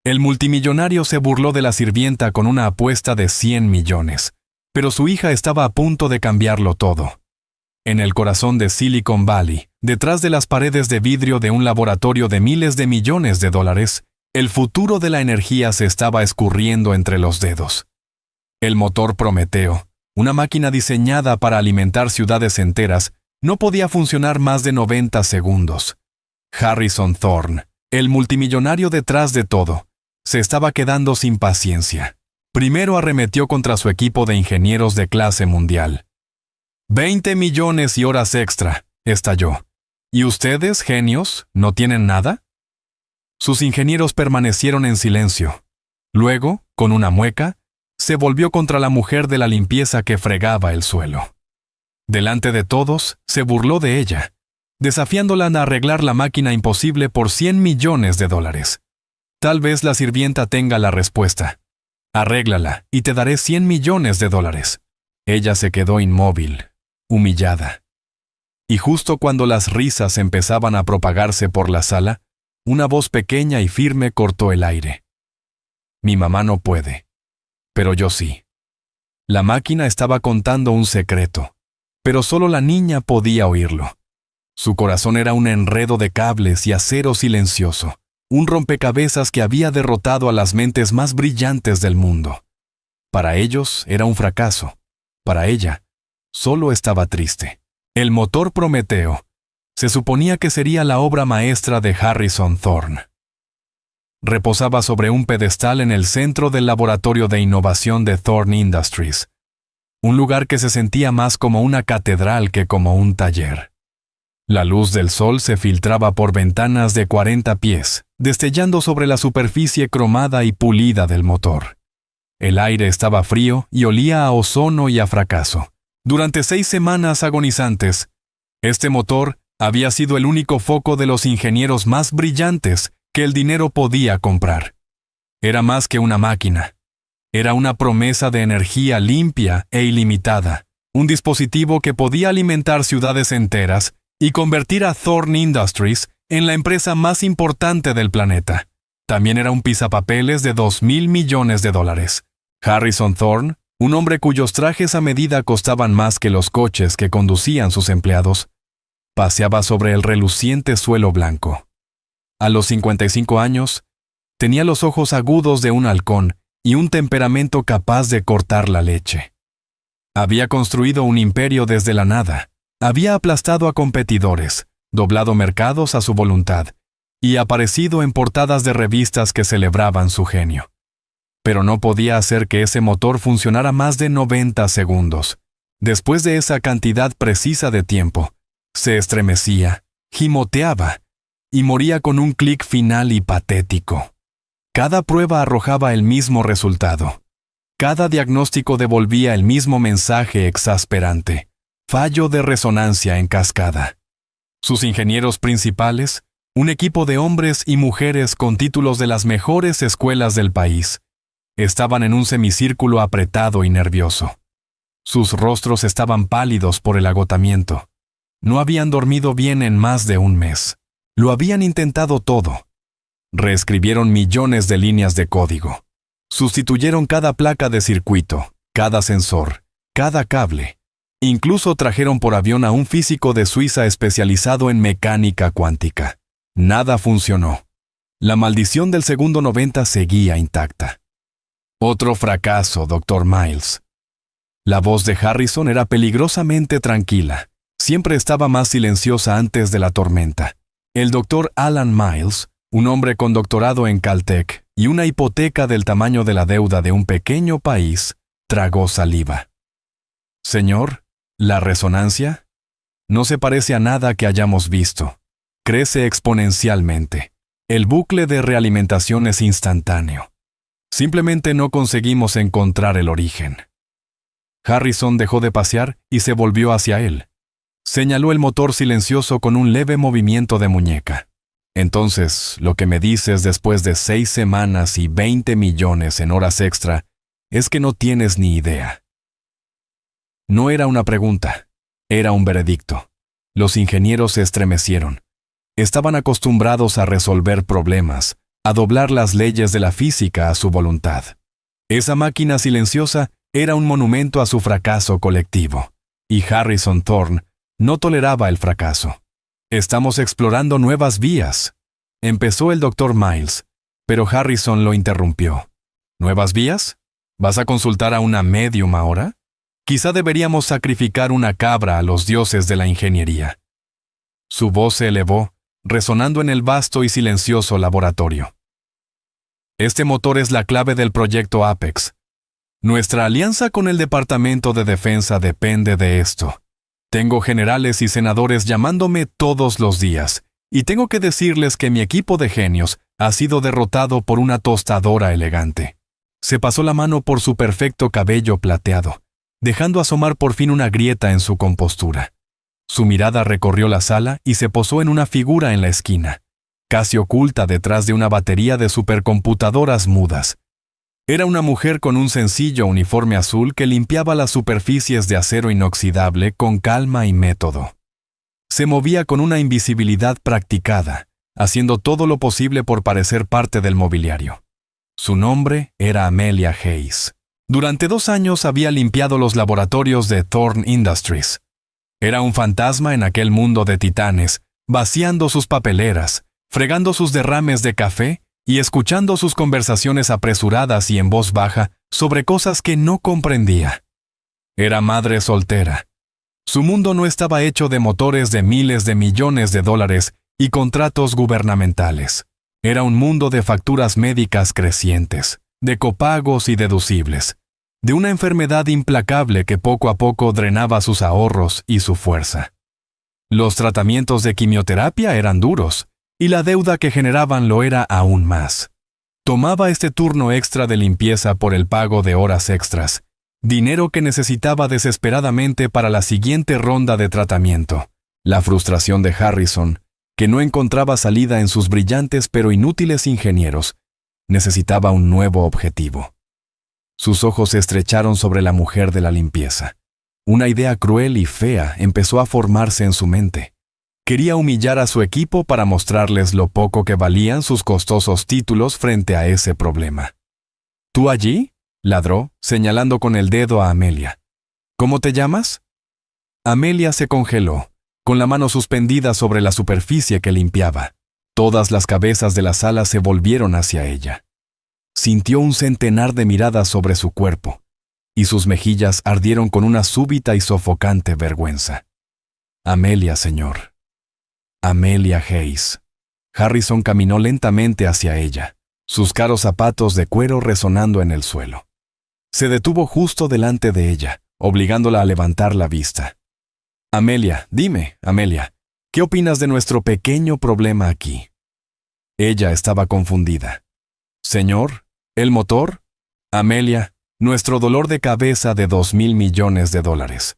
El multimillonario se burló de la sirvienta con una apuesta de 100 millones, pero su hija estaba a punto de cambiarlo todo. En el corazón de Silicon Valley, detrás de las paredes de vidrio de un laboratorio de miles de millones de dólares, el futuro de la energía se estaba escurriendo entre los dedos. El motor Prometeo, una máquina diseñada para alimentar ciudades enteras, no podía funcionar más de 90 segundos. Harrison Thorne, el multimillonario detrás de todo, se estaba quedando sin paciencia. Primero arremetió contra su equipo de ingenieros de clase mundial. 20 millones y horas extra, estalló. ¿Y ustedes, genios, no tienen nada? Sus ingenieros permanecieron en silencio. Luego, con una mueca, se volvió contra la mujer de la limpieza que fregaba el suelo. Delante de todos, se burló de ella, desafiándola a arreglar la máquina imposible por 100 millones de dólares. Tal vez la sirvienta tenga la respuesta. Arréglala y te daré 100 millones de dólares. Ella se quedó inmóvil, humillada. Y justo cuando las risas empezaban a propagarse por la sala, una voz pequeña y firme cortó el aire. Mi mamá no puede, pero yo sí. La máquina estaba contando un secreto, pero solo la niña podía oírlo. Su corazón era un enredo de cables y acero silencioso, un rompecabezas que había derrotado a las mentes más brillantes del mundo. Para ellos era un fracaso. Para ella, solo estaba triste. El motor Prometeo se suponía que sería la obra maestra de Harrison Thorne. Reposaba sobre un pedestal en el centro del laboratorio de innovación de Thorne Industries, un lugar que se sentía más como una catedral que como un taller. La luz del sol se filtraba por ventanas de 40 pies, destellando sobre la superficie cromada y pulida del motor. El aire estaba frío y olía a ozono y a fracaso. Durante 6 semanas agonizantes, este motor había sido el único foco de los ingenieros más brillantes que el dinero podía comprar. Era más que una máquina. Era una promesa de energía limpia e ilimitada, un dispositivo que podía alimentar ciudades enteras y convertir a Thorne Industries en la empresa más importante del planeta. También era un pisapapeles de 2.000 millones de dólares. Harrison Thorne, un hombre cuyos trajes a medida costaban más que los coches que conducían sus empleados, paseaba sobre el reluciente suelo blanco. A los 55 años, tenía los ojos agudos de un halcón y un temperamento capaz de cortar la leche. Había construido un imperio desde la nada, había aplastado a competidores, doblado mercados a su voluntad y aparecido en portadas de revistas que celebraban su genio. Pero no podía hacer que ese motor funcionara más de 90 segundos. Después de esa cantidad precisa de tiempo, se estremecía, gimoteaba y moría con un clic final y patético. Cada prueba arrojaba el mismo resultado. Cada diagnóstico devolvía el mismo mensaje exasperante: fallo de resonancia en cascada. Sus ingenieros principales, un equipo de hombres y mujeres con títulos de las mejores escuelas del país, estaban en un semicírculo apretado y nervioso. Sus rostros estaban pálidos por el agotamiento. No habían dormido bien en más de un mes. Lo habían intentado todo. Reescribieron millones de líneas de código. Sustituyeron cada placa de circuito, cada sensor, cada cable. Incluso trajeron por avión a un físico de Suiza especializado en mecánica cuántica. Nada funcionó. La maldición del segundo 90 seguía intacta. Otro fracaso, Dr. Miles. La voz de Harrison era peligrosamente tranquila. Siempre estaba más silenciosa antes de la tormenta. El Dr. Alan Miles, un hombre con doctorado en Caltech y una hipoteca del tamaño de la deuda de un pequeño país, tragó saliva. Señor, ¿la resonancia? No se parece a nada que hayamos visto. Crece exponencialmente. El bucle de realimentación es instantáneo. Simplemente no conseguimos encontrar el origen. Harrison dejó de pasear y se volvió hacia él. Señaló el motor silencioso con un leve movimiento de muñeca. Entonces, lo que me dices después de 6 semanas y 20 millones en horas extra es que no tienes ni idea. No era una pregunta, era un veredicto. Los ingenieros se estremecieron. Estaban acostumbrados a resolver problemas, a doblar las leyes de la física a su voluntad. Esa máquina silenciosa era un monumento a su fracaso colectivo, y Harrison Thorne no toleraba el fracaso. «Estamos explorando nuevas vías», empezó el Dr. Miles, pero Harrison lo interrumpió. «¿Nuevas vías? ¿Vas a consultar a una médium ahora? Quizá deberíamos sacrificar una cabra a los dioses de la ingeniería». Su voz se elevó, resonando en el vasto y silencioso laboratorio. «Este motor es la clave del proyecto Apex. Nuestra alianza con el Departamento de Defensa depende de esto. Tengo generales y senadores llamándome todos los días, y tengo que decirles que mi equipo de genios ha sido derrotado por una tostadora elegante». Se pasó la mano por su perfecto cabello plateado, dejando asomar por fin una grieta en su compostura. Su mirada recorrió la sala y se posó en una figura en la esquina, casi oculta detrás de una batería de supercomputadoras mudas. Era una mujer con un sencillo uniforme azul que limpiaba las superficies de acero inoxidable con calma y método. Se movía con una invisibilidad practicada, haciendo todo lo posible por parecer parte del mobiliario. Su nombre era Amelia Hayes. Durante 2 años había limpiado los laboratorios de Thorne Industries. Era un fantasma en aquel mundo de titanes, vaciando sus papeleras, fregando sus derrames de café y escuchando sus conversaciones apresuradas y en voz baja sobre cosas que no comprendía. Era madre soltera. Su mundo no estaba hecho de motores de miles de millones de dólares y contratos gubernamentales. Era un mundo de facturas médicas crecientes, de copagos y deducibles, de una enfermedad implacable que poco a poco drenaba sus ahorros y su fuerza. Los tratamientos de quimioterapia eran duros, y la deuda que generaban lo era aún más. Tomaba este turno extra de limpieza por el pago de horas extras, dinero que necesitaba desesperadamente para la siguiente ronda de tratamiento. La frustración de Harrison, que no encontraba salida en sus brillantes pero inútiles ingenieros, necesitaba un nuevo objetivo. Sus ojos se estrecharon sobre la mujer de la limpieza. Una idea cruel y fea empezó a formarse en su mente. Quería humillar a su equipo para mostrarles lo poco que valían sus costosos títulos frente a ese problema. «¿Tú allí?», ladró, señalando con el dedo a Amelia. «¿Cómo te llamas?». Amelia se congeló, con la mano suspendida sobre la superficie que limpiaba. Todas las cabezas de la sala se volvieron hacia ella. Sintió un centenar de miradas sobre su cuerpo, y sus mejillas ardieron con una súbita y sofocante vergüenza. «Amelia, señor. Amelia Hayes». Harrison caminó lentamente hacia ella, sus caros zapatos de cuero resonando en el suelo. Se detuvo justo delante de ella, obligándola a levantar la vista. «Amelia, dime, Amelia, ¿qué opinas de nuestro pequeño problema aquí?». Ella estaba confundida. «Señor, ¿el motor?». «Amelia, nuestro dolor de cabeza de $2,000 millones.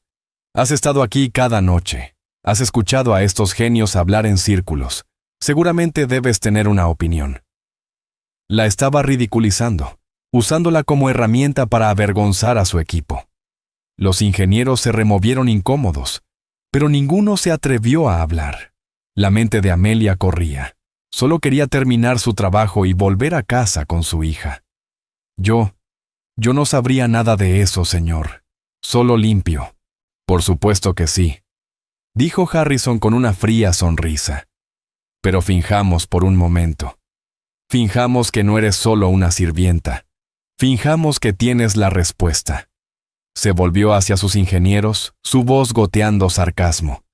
Has estado aquí cada noche. Has escuchado a estos genios hablar en círculos. Seguramente debes tener una opinión». La estaba ridiculizando, usándola como herramienta para avergonzar a su equipo. Los ingenieros se removieron incómodos, pero ninguno se atrevió a hablar. La mente de Amelia corría. Solo quería terminar su trabajo y volver a casa con su hija. Yo no sabría nada de eso, señor. Solo limpio». «Por supuesto que sí», dijo Harrison con una fría sonrisa. «Pero finjamos por un momento. Finjamos que no eres solo una sirvienta. Finjamos que tienes la respuesta». Se volvió hacia sus ingenieros, su voz goteando sarcasmo.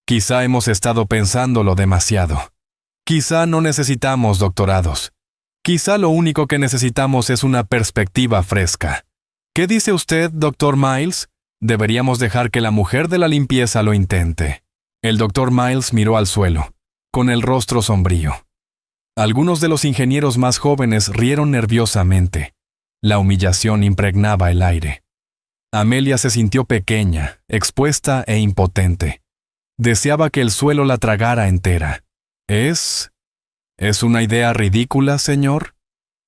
«Quizá hemos estado pensándolo demasiado. Quizá no necesitamos doctorados. Quizá lo único que necesitamos es una perspectiva fresca. ¿Qué dice usted, Dr. Miles? Deberíamos dejar que la mujer de la limpieza lo intente». El Dr. Miles miró al suelo, con el rostro sombrío. Algunos de los ingenieros más jóvenes rieron nerviosamente. La humillación impregnaba el aire. Amelia se sintió pequeña, expuesta e impotente. Deseaba que el suelo la tragara entera. ¿Es una idea ridícula, señor?»,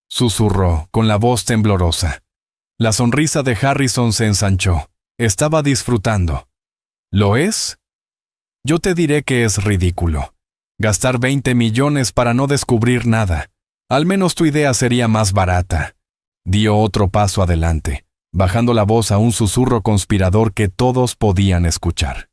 susurró, con la voz temblorosa. La sonrisa de Harrison se ensanchó. Estaba disfrutando. «¿Lo es? Yo te diré que es ridículo. Gastar 20 millones para no descubrir nada. Al menos tu idea sería más barata. Dio otro paso adelante, bajando la voz a un susurro conspirador que todos podían escuchar.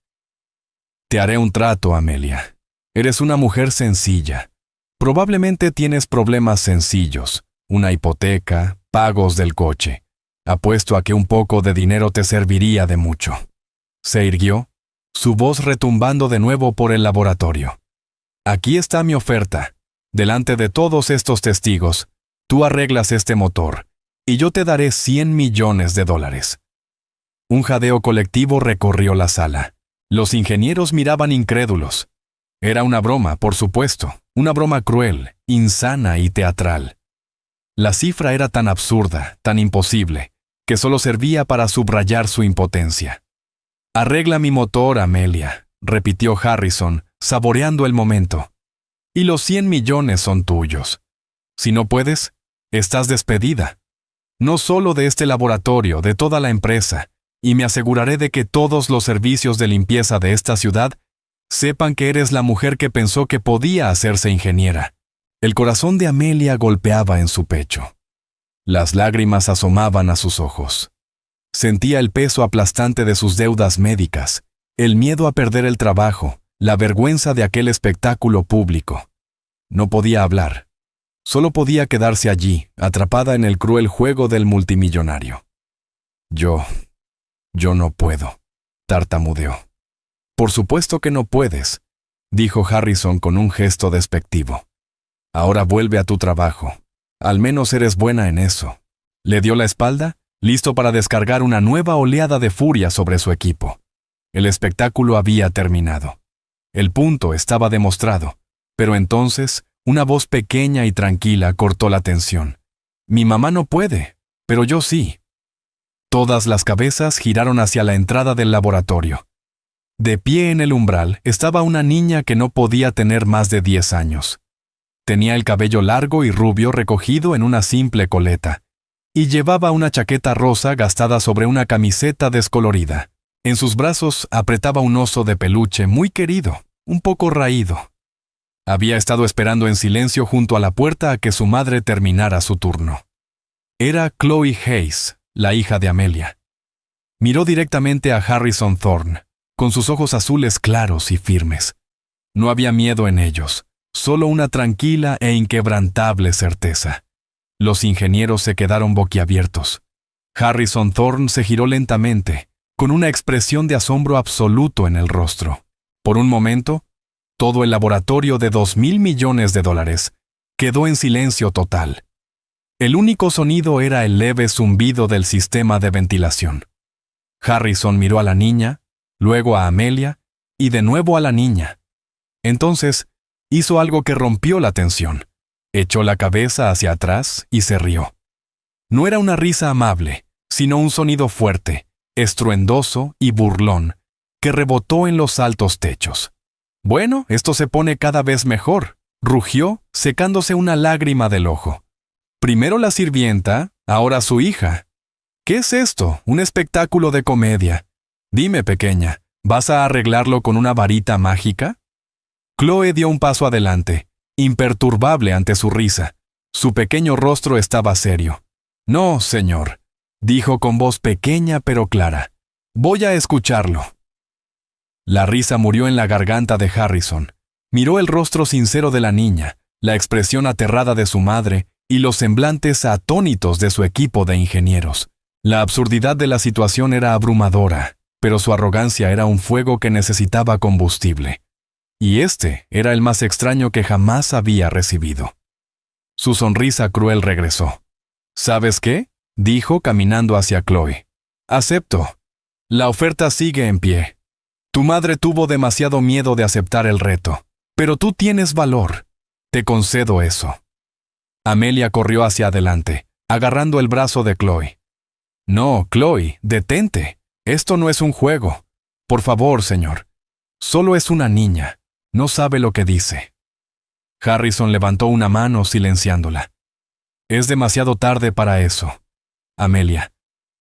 Te haré un trato, Amelia. Eres una mujer sencilla. Probablemente tienes problemas sencillos, una hipoteca, pagos del coche. Apuesto a que un poco de dinero te serviría de mucho. Se irguió, su voz retumbando de nuevo por el laboratorio. Aquí está mi oferta. Delante de todos estos testigos, tú arreglas este motor, y yo te daré $100 millones. Un jadeo colectivo recorrió la sala. Los ingenieros miraban incrédulos. Era una broma, por supuesto, una broma cruel, insana y teatral. La cifra era tan absurda, tan imposible, que solo servía para subrayar su impotencia. Arregla mi motor, Amelia, repitió Harrison, saboreando el momento. Y los 100 millones son tuyos. Si no puedes, estás despedida. No solo de este laboratorio, de toda la empresa, y me aseguraré de que todos los servicios de limpieza de esta ciudad sepan que eres la mujer que pensó que podía hacerse ingeniera. El corazón de Amelia golpeaba en su pecho. Las lágrimas asomaban a sus ojos. Sentía el peso aplastante de sus deudas médicas, el miedo a perder el trabajo, la vergüenza de aquel espectáculo público. No podía hablar. Solo podía quedarse allí, atrapada en el cruel juego del multimillonario. Yo no puedo, tartamudeó. Por supuesto que no puedes, dijo Harrison con un gesto despectivo. Ahora vuelve a tu trabajo. Al menos eres buena en eso. Le dio la espalda, listo para descargar una nueva oleada de furia sobre su equipo. El espectáculo había terminado. El punto estaba demostrado, pero entonces una voz pequeña y tranquila cortó la tensión. Mi mamá no puede, pero yo sí. Todas las cabezas giraron hacia la entrada del laboratorio. De pie en el umbral estaba una niña que no podía tener más de 10 años. Tenía el cabello largo y rubio recogido en una simple coleta, y llevaba una chaqueta rosa gastada sobre una camiseta descolorida. En sus brazos apretaba un oso de peluche muy querido, un poco raído. Había estado esperando en silencio junto a la puerta a que su madre terminara su turno. Era Chloe Hayes, la hija de Amelia. Miró directamente a Harrison Thorne, con sus ojos azules claros y firmes. No había miedo en ellos, solo una tranquila e inquebrantable certeza. Los ingenieros se quedaron boquiabiertos. Harrison Thorne se giró lentamente, con una expresión de asombro absoluto en el rostro. Por un momento, todo el laboratorio de $2,000 millones quedó en silencio total. El único sonido era el leve zumbido del sistema de ventilación. Harrison miró a la niña, luego a Amelia y de nuevo a la niña. Entonces, hizo algo que rompió la tensión. Echó la cabeza hacia atrás y se rió. No era una risa amable, sino un sonido fuerte, estruendoso y burlón, que rebotó en los altos techos. Bueno, esto se pone cada vez mejor, rugió, secándose una lágrima del ojo. Primero la sirvienta, ahora su hija. ¿Qué es esto? Un espectáculo de comedia. Dime, pequeña, ¿vas a arreglarlo con una varita mágica? Chloe dio un paso adelante, imperturbable ante su risa. Su pequeño rostro estaba serio. No, señor, dijo con voz pequeña pero clara. Voy a escucharlo. La risa murió en la garganta de Harrison. Miró el rostro sincero de la niña, la expresión aterrada de su madre y los semblantes atónitos de su equipo de ingenieros. La absurdidad de la situación era abrumadora, pero su arrogancia era un fuego que necesitaba combustible. Y este era el más extraño que jamás había recibido. Su sonrisa cruel regresó. ¿Sabes qué?, dijo caminando hacia Chloe. Acepto. La oferta sigue en pie. Tu madre tuvo demasiado miedo de aceptar el reto, pero tú tienes valor. Te concedo eso. Amelia corrió hacia adelante, agarrando el brazo de Chloe. No, Chloe, detente. Esto no es un juego. Por favor, señor. Solo es una niña. No sabe lo que dice. Harrison levantó una mano silenciándola. Es demasiado tarde para eso. Amelia,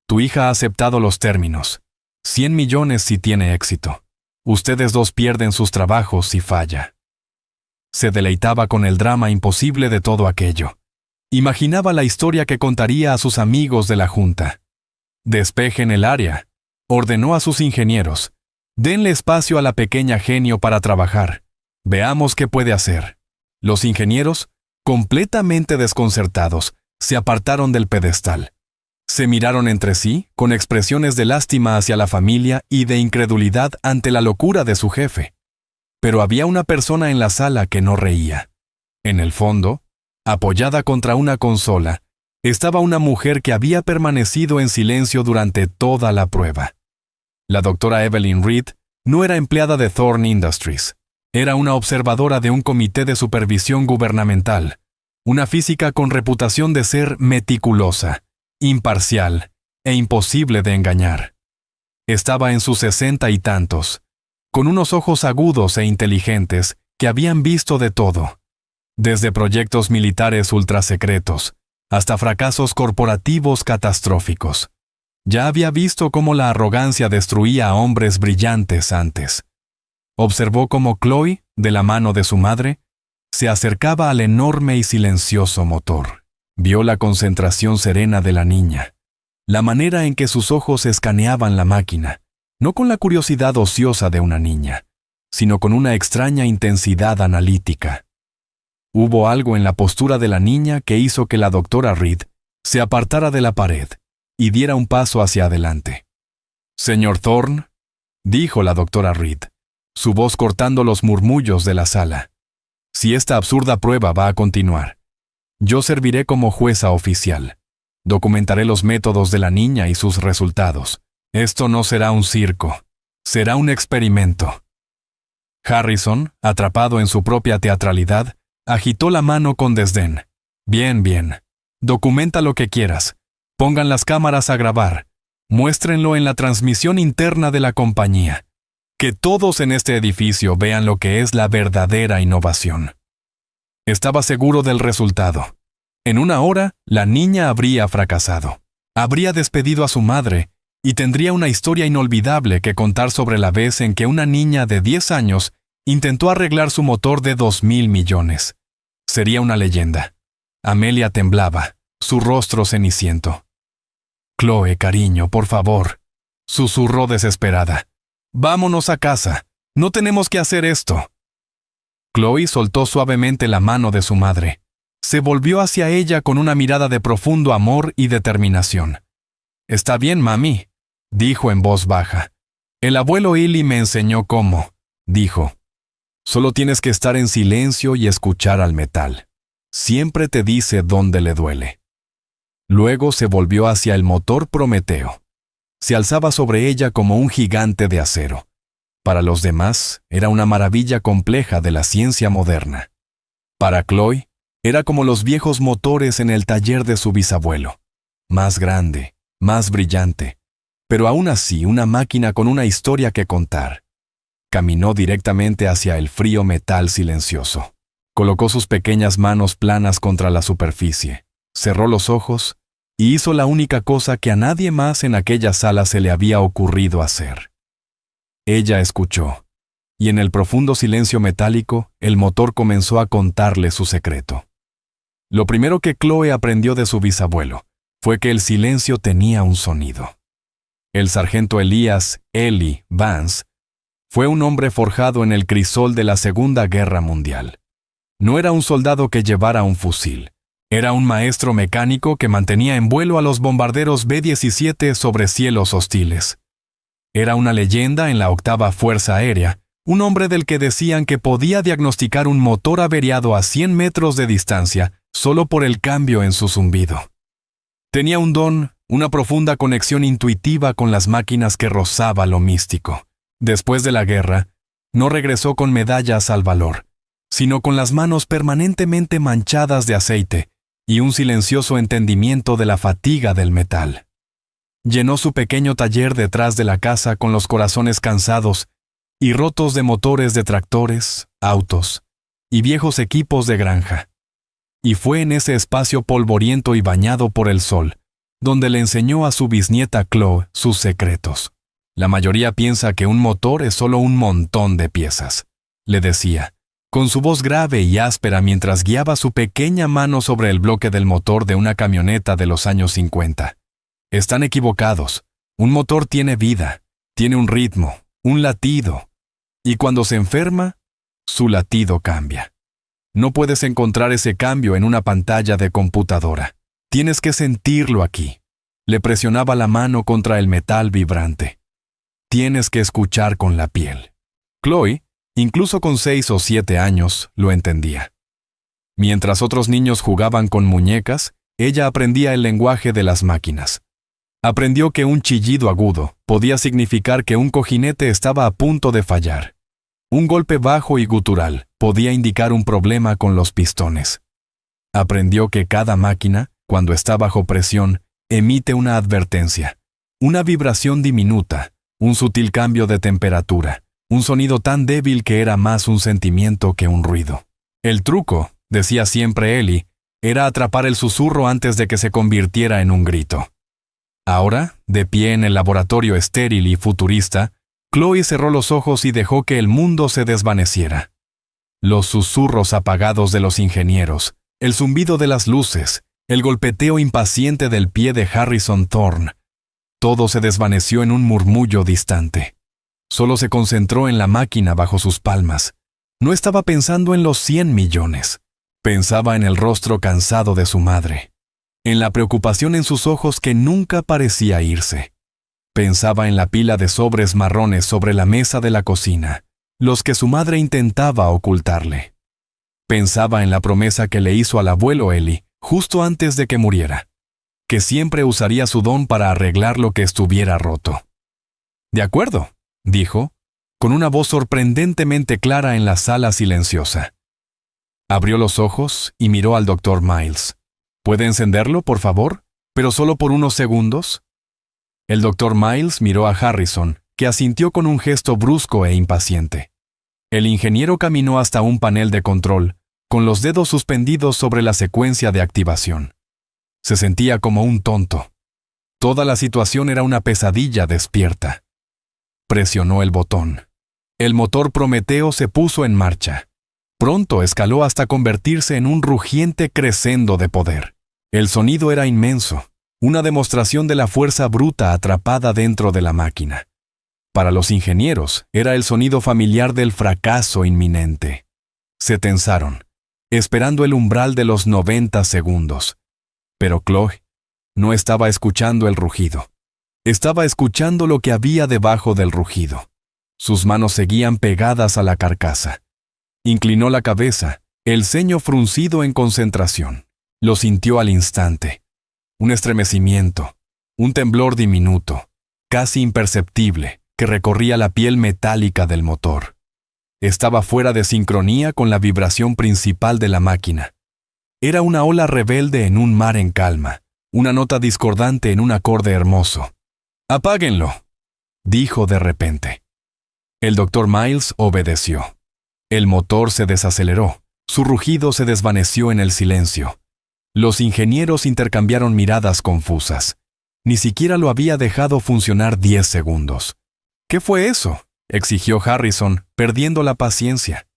tu hija ha aceptado los términos. 100 millones si tiene éxito. Ustedes dos pierden sus trabajos si falla. Se deleitaba con el drama imposible de todo aquello. Imaginaba la historia que contaría a sus amigos de la junta. Despejen el área. Ordenó a sus ingenieros. Denle espacio a la pequeña genio para trabajar. Veamos qué puede hacer. Los ingenieros, completamente desconcertados, se apartaron del pedestal. Se miraron entre sí, con expresiones de lástima hacia la familia y de incredulidad ante la locura de su jefe. Pero había una persona en la sala que no reía. En el fondo, apoyada contra una consola, estaba una mujer que había permanecido en silencio durante toda la prueba. La doctora Evelyn Reed no era empleada de Thorne Industries. Era una observadora de un comité de supervisión gubernamental, una física con reputación de ser meticulosa, imparcial e imposible de engañar. Estaba en sus 60 y tantos, con unos ojos agudos e inteligentes que habían visto de todo, desde proyectos militares ultrasecretos hasta fracasos corporativos catastróficos. Ya había visto cómo la arrogancia destruía a hombres brillantes antes. Observó cómo Chloe, de la mano de su madre, se acercaba al enorme y silencioso motor. Vio la concentración serena de la niña, la manera en que sus ojos escaneaban la máquina, no con la curiosidad ociosa de una niña, sino con una extraña intensidad analítica. Hubo algo en la postura de la niña que hizo que la doctora Reed se apartara de la pared y diera un paso hacia adelante. «Señor Thorne», dijo la doctora Reed, su voz cortando los murmullos de la sala, «si esta absurda prueba va a continuar, yo serviré como jueza oficial. Documentaré los métodos de la niña y sus resultados. Esto no será un circo, será un experimento». Harrison, atrapado en su propia teatralidad, agitó la mano con desdén. «Bien, bien. Documenta lo que quieras. Pongan las cámaras a grabar. Muéstrenlo en la transmisión interna de la compañía. Que todos en este edificio vean lo que es la verdadera innovación». Estaba seguro del resultado. En una hora, la niña habría fracasado. Habría despedido a su madre y tendría una historia inolvidable que contar sobre la vez en que una niña de 10 años intentó arreglar su motor de 2.000 millones. Sería una leyenda. Amelia temblaba, su rostro ceniciento. «Chloe, cariño, por favor», susurró desesperada. «Vámonos a casa. No tenemos que hacer esto». Chloe soltó suavemente la mano de su madre. Se volvió hacia ella con una mirada de profundo amor y determinación. «Está bien, mami», dijo en voz baja. «El abuelo Eli me enseñó cómo», dijo. «Solo tienes que estar en silencio y escuchar al metal. Siempre te dice dónde le duele». Luego se volvió hacia el motor Prometeo. Se alzaba sobre ella como un gigante de acero. Para los demás, era una maravilla compleja de la ciencia moderna. Para Chloe, era como los viejos motores en el taller de su bisabuelo. Más grande, más brillante, pero aún así una máquina con una historia que contar. Caminó directamente hacia el frío metal silencioso. Colocó sus pequeñas manos planas contra la superficie, cerró los ojos y hizo la única cosa que a nadie más en aquella sala se le había ocurrido hacer. Ella escuchó, y en el profundo silencio metálico, el motor comenzó a contarle su secreto. Lo primero que Chloe aprendió de su bisabuelo fue que el silencio tenía un sonido. El sargento Elias Eli Vance fue un hombre forjado en el crisol de la Segunda Guerra Mundial. No era un soldado que llevara un fusil. Era un maestro mecánico que mantenía en vuelo a los bombarderos B-17 sobre cielos hostiles. Era una leyenda en la 8ª Fuerza Aérea, un hombre del que decían que podía diagnosticar un motor averiado a 100 metros de distancia solo por el cambio en su zumbido. Tenía un don, una profunda conexión intuitiva con las máquinas que rozaba lo místico. Después de la guerra, no regresó con medallas al valor, sino con las manos permanentemente manchadas de aceite y un silencioso entendimiento de la fatiga del metal. Llenó su pequeño taller detrás de la casa con los corazones cansados y rotos de motores de tractores, autos y viejos equipos de granja. Y fue en ese espacio polvoriento y bañado por el sol, donde le enseñó a su bisnieta Chloe sus secretos. La mayoría piensa que un motor es solo un montón de piezas, le decía, con su voz grave y áspera mientras guiaba su pequeña mano sobre el bloque del motor de una camioneta de los años 50. Están equivocados. Un motor tiene vida, tiene un ritmo, un latido. Y cuando se enferma, su latido cambia. No puedes encontrar ese cambio en una pantalla de computadora. Tienes que sentirlo aquí. Le presionaba la mano contra el metal vibrante. Tienes que escuchar con la piel. Chloe, incluso con 6 o 7 años, lo entendía. Mientras otros niños jugaban con muñecas, ella aprendía el lenguaje de las máquinas. Aprendió que un chillido agudo podía significar que un cojinete estaba a punto de fallar. Un golpe bajo y gutural podía indicar un problema con los pistones. Aprendió que cada máquina, cuando está bajo presión, emite una advertencia, una vibración diminuta, un sutil cambio de temperatura, un sonido tan débil que era más un sentimiento que un ruido. El truco, decía siempre Ellie, era atrapar el susurro antes de que se convirtiera en un grito. Ahora, de pie en el laboratorio estéril y futurista, Chloe cerró los ojos y dejó que el mundo se desvaneciera. Los susurros apagados de los ingenieros, el zumbido de las luces, el golpeteo impaciente del pie de Harrison Thorne. Todo se desvaneció en un murmullo distante. Solo se concentró en la máquina bajo sus palmas. No estaba pensando en los 100 millones. Pensaba en el rostro cansado de su madre, en la preocupación en sus ojos que nunca parecía irse. Pensaba en la pila de sobres marrones sobre la mesa de la cocina, los que su madre intentaba ocultarle. Pensaba en la promesa que le hizo al abuelo Ellie justo antes de que muriera, que siempre usaría su don para arreglar lo que estuviera roto. «De acuerdo», dijo, con una voz sorprendentemente clara en la sala silenciosa. Abrió los ojos y miró al Dr. Miles. «¿Puede encenderlo, por favor? Pero solo por unos segundos». El Dr. Miles miró a Harrison, que asintió con un gesto brusco e impaciente. El ingeniero caminó hasta un panel de control, con los dedos suspendidos sobre la secuencia de activación. Se sentía como un tonto. Toda la situación era una pesadilla despierta. Presionó el botón. El motor Prometeo se puso en marcha. Pronto escaló hasta convertirse en un rugiente crescendo de poder. El sonido era inmenso, una demostración de la fuerza bruta atrapada dentro de la máquina. Para los ingenieros, era el sonido familiar del fracaso inminente. Se tensaron, esperando el umbral de los 90 segundos. Pero Chloe no estaba escuchando el rugido. Estaba escuchando lo que había debajo del rugido. Sus manos seguían pegadas a la carcasa. Inclinó la cabeza, el ceño fruncido en concentración. Lo sintió al instante. Un estremecimiento, un temblor diminuto, casi imperceptible, que recorría la piel metálica del motor. Estaba fuera de sincronía con la vibración principal de la máquina. Era una ola rebelde en un mar en calma, una nota discordante en un acorde hermoso. «Apáguenlo», dijo de repente. El Dr. Miles obedeció. El motor se desaceleró, su rugido se desvaneció en el silencio. Los ingenieros intercambiaron miradas confusas. Ni siquiera lo había dejado funcionar 10 segundos. «¿Qué fue eso?», exigió Harrison, perdiendo la paciencia.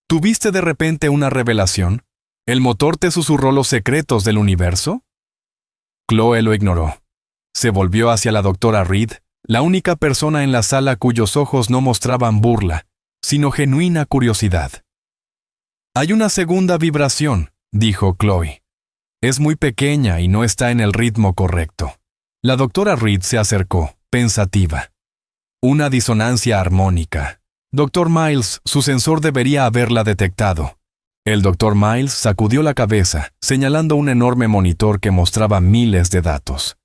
«¿Tuviste de repente una revelación? ¿El motor te susurró los secretos del universo?» Chloe lo ignoró. Se volvió hacia la doctora Reed, la única persona en la sala cuyos ojos no mostraban burla, sino genuina curiosidad. «Hay una segunda vibración», dijo Chloe. «Es muy pequeña y no está en el ritmo correcto». La doctora Reed se acercó, pensativa. «Una disonancia armónica. Dr. Miles, su sensor debería haberla detectado». El Dr. Miles sacudió la cabeza, señalando un enorme monitor que mostraba miles de datos.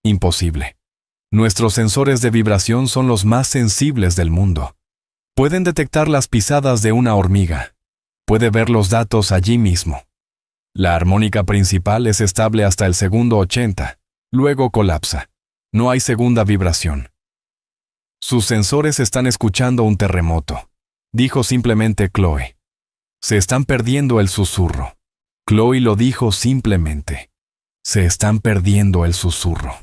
«Imposible. Nuestros sensores de vibración son los más sensibles del mundo. Pueden detectar las pisadas de una hormiga. Puede ver los datos allí mismo. La armónica principal es estable hasta el segundo 80, luego colapsa. No hay segunda vibración. Sus sensores están escuchando un terremoto», dijo simplemente Chloe. «Se están perdiendo el susurro». Chloe lo dijo simplemente. «Se están perdiendo el susurro».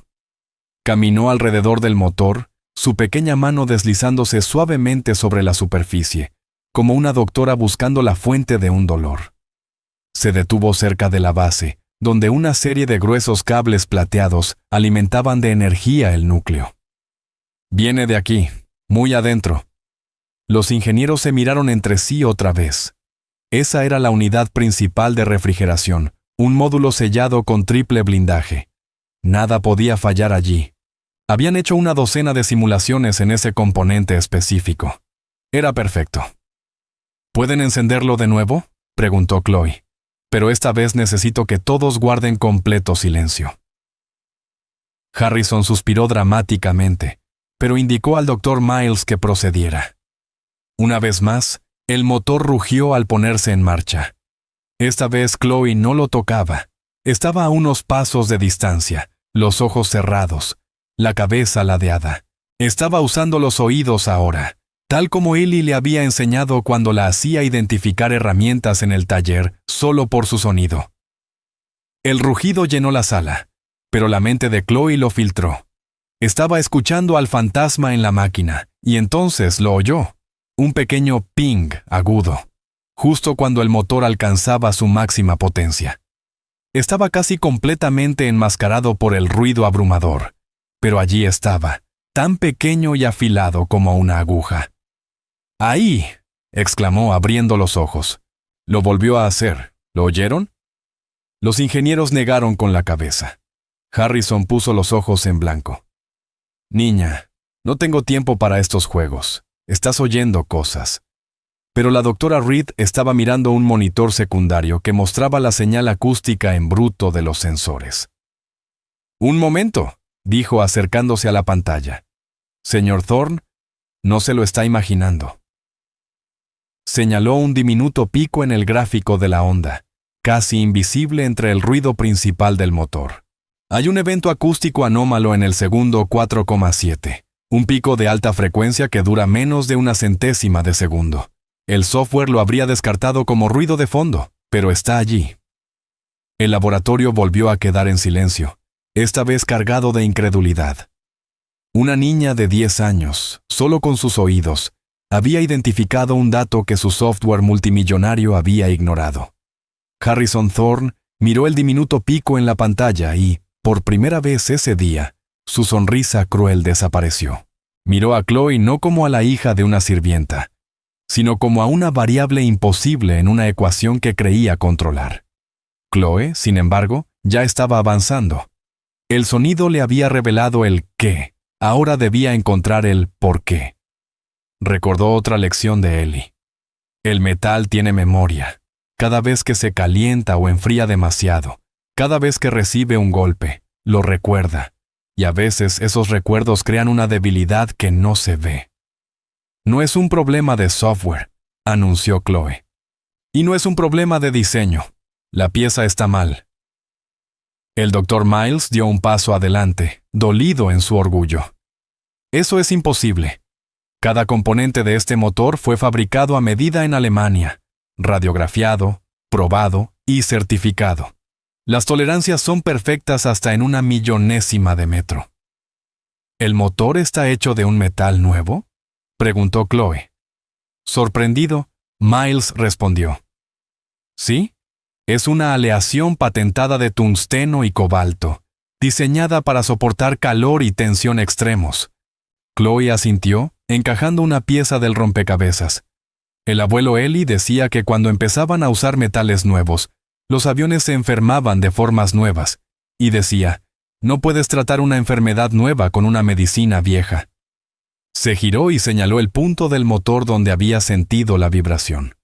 Caminó alrededor del motor, su pequeña mano deslizándose suavemente sobre la superficie, como una doctora buscando la fuente de un dolor. Se detuvo cerca de la base, donde una serie de gruesos cables plateados alimentaban de energía el núcleo. Viene de aquí, muy adentro. Los ingenieros se miraron entre sí otra vez. Esa era la unidad principal de refrigeración, un módulo sellado con triple blindaje. Nada podía fallar allí. Habían hecho una docena de simulaciones en ese componente específico. Era perfecto. ¿Pueden encenderlo de nuevo?, preguntó Chloe. Pero esta vez necesito que todos guarden completo silencio. Harrison suspiró dramáticamente, pero indicó al Dr. Miles que procediera. Una vez más, el motor rugió al ponerse en marcha. Esta vez Chloe no lo tocaba. Estaba a unos pasos de distancia, los ojos cerrados, la cabeza ladeada. Estaba usando los oídos ahora, tal como Ellie le había enseñado cuando la hacía identificar herramientas en el taller solo por su sonido. El rugido llenó la sala, pero la mente de Chloe lo filtró. Estaba escuchando al fantasma en la máquina, y entonces lo oyó. Un pequeño ping agudo, justo cuando el motor alcanzaba su máxima potencia. Estaba casi completamente enmascarado por el ruido abrumador, pero allí estaba, tan pequeño y afilado como una aguja. ¡Ahí!, exclamó abriendo los ojos. Lo volvió a hacer. ¿Lo oyeron? Los ingenieros negaron con la cabeza. Harrison puso los ojos en blanco. Niña, no tengo tiempo para estos juegos. Estás oyendo cosas. Pero la doctora Reed estaba mirando un monitor secundario que mostraba la señal acústica en bruto de los sensores. «Un momento», dijo acercándose a la pantalla. «Señor Thorne, no se lo está imaginando». Señaló un diminuto pico en el gráfico de la onda, casi invisible entre el ruido principal del motor. Hay un evento acústico anómalo en el segundo 4,7. Un pico de alta frecuencia que dura menos de una centésima de segundo. El software lo habría descartado como ruido de fondo, pero está allí. El laboratorio volvió a quedar en silencio, esta vez cargado de incredulidad. Una niña de 10 años, solo con sus oídos, había identificado un dato que su software multimillonario había ignorado. Harrison Thorne miró el diminuto pico en la pantalla y, por primera vez ese día, su sonrisa cruel desapareció. Miró a Chloe no como a la hija de una sirvienta, sino como a una variable imposible en una ecuación que creía controlar. Chloe, sin embargo, ya estaba avanzando. El sonido le había revelado el qué, ahora debía encontrar el por qué. Recordó otra lección de Ellie. El metal tiene memoria. Cada vez que se calienta o enfría demasiado, cada vez que recibe un golpe, lo recuerda. Y a veces esos recuerdos crean una debilidad que no se ve. No es un problema de software, anunció Chloe. Y no es un problema de diseño. La pieza está mal. El Dr. Miles dio un paso adelante, dolido en su orgullo. Eso es imposible. Cada componente de este motor fue fabricado a medida en Alemania, radiografiado, probado y certificado. Las tolerancias son perfectas hasta en una millonésima de metro. ¿El motor está hecho de un metal nuevo?, preguntó Chloe. Sorprendido, Miles respondió. Sí, es una aleación patentada de tungsteno y cobalto, diseñada para soportar calor y tensión extremos. Chloe asintió, encajando una pieza del rompecabezas. El abuelo Ellie decía que cuando empezaban a usar metales nuevos, los aviones se enfermaban de formas nuevas, y decía, no puedes tratar una enfermedad nueva con una medicina vieja. Se giró y señaló el punto del motor donde había sentido la vibración.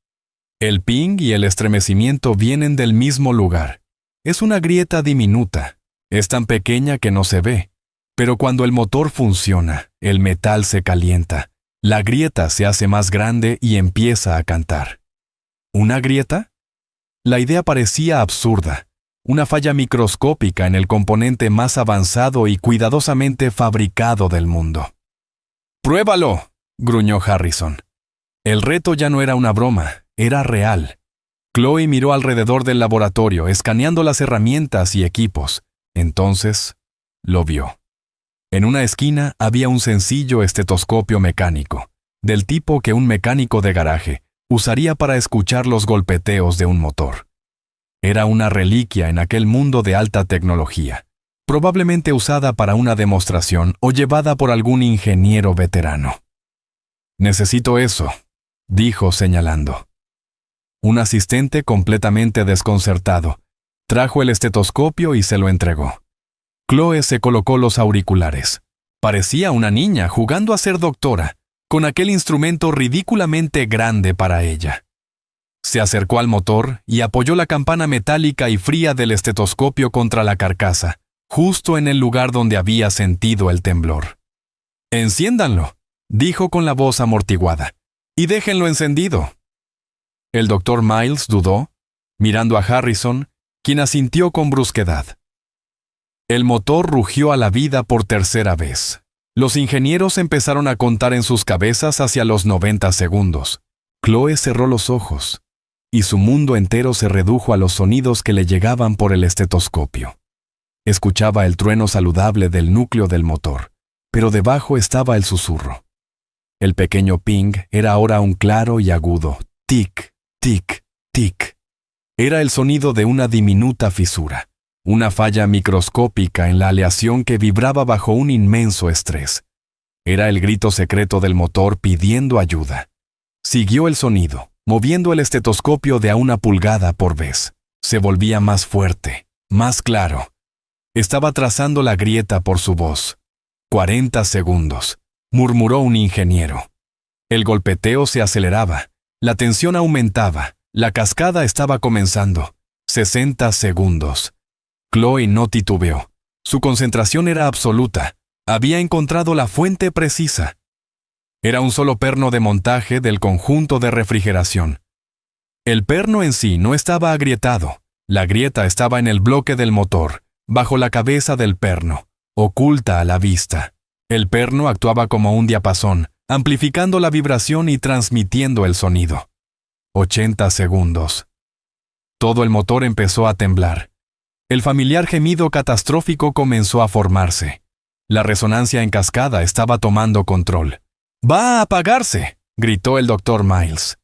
El ping y el estremecimiento vienen del mismo lugar. Es una grieta diminuta, es tan pequeña que no se ve, pero cuando el motor funciona, el metal se calienta, la grieta se hace más grande y empieza a cantar. ¿Una grieta? La idea parecía absurda, una falla microscópica en el componente más avanzado y cuidadosamente fabricado del mundo. «¡Pruébalo!», gruñó Harrison. El reto ya no era una broma, era real. Chloe miró alrededor del laboratorio, escaneando las herramientas y equipos. Entonces, lo vio. En una esquina había un sencillo estetoscopio mecánico, del tipo que un mecánico de garaje usaría para escuchar los golpeteos de un motor. Era una reliquia en aquel mundo de alta tecnología, probablemente usada para una demostración o llevada por algún ingeniero veterano. «Necesito eso», dijo señalando. Un asistente completamente desconcertado trajo el estetoscopio y se lo entregó. Chloe se colocó los auriculares. Parecía una niña jugando a ser doctora, con aquel instrumento ridículamente grande para ella. Se acercó al motor y apoyó la campana metálica y fría del estetoscopio contra la carcasa, justo en el lugar donde había sentido el temblor. «Enciéndanlo», dijo con la voz amortiguada, «y déjenlo encendido». El doctor Miles dudó, mirando a Harrison, quien asintió con brusquedad. El motor rugió a la vida por tercera vez. Los ingenieros empezaron a contar en sus cabezas hacia los 90 segundos. Chloe cerró los ojos, y su mundo entero se redujo a los sonidos que le llegaban por el estetoscopio. Escuchaba el trueno saludable del núcleo del motor, pero debajo estaba el susurro. El pequeño ping era ahora un claro y agudo tic, tic, tic. Era el sonido de una diminuta fisura, una falla microscópica en la aleación que vibraba bajo un inmenso estrés. Era el grito secreto del motor pidiendo ayuda. Siguió el sonido, moviendo el estetoscopio de a una pulgada por vez. Se volvía más fuerte, más claro. Estaba trazando la grieta por su voz. 40 segundos, murmuró un ingeniero. El golpeteo se aceleraba, la tensión aumentaba, la cascada estaba comenzando. 60 segundos. Chloe no titubeó. Su concentración era absoluta. Había encontrado la fuente precisa. Era un solo perno de montaje del conjunto de refrigeración. El perno en sí no estaba agrietado. La grieta estaba en el bloque del motor, bajo la cabeza del perno, oculta a la vista. El perno actuaba como un diapasón, amplificando la vibración y transmitiendo el sonido. 80 segundos. Todo el motor empezó a temblar. El familiar gemido catastrófico comenzó a formarse. La resonancia en cascada estaba tomando control. «¡Va a apagarse!», gritó el doctor Miles.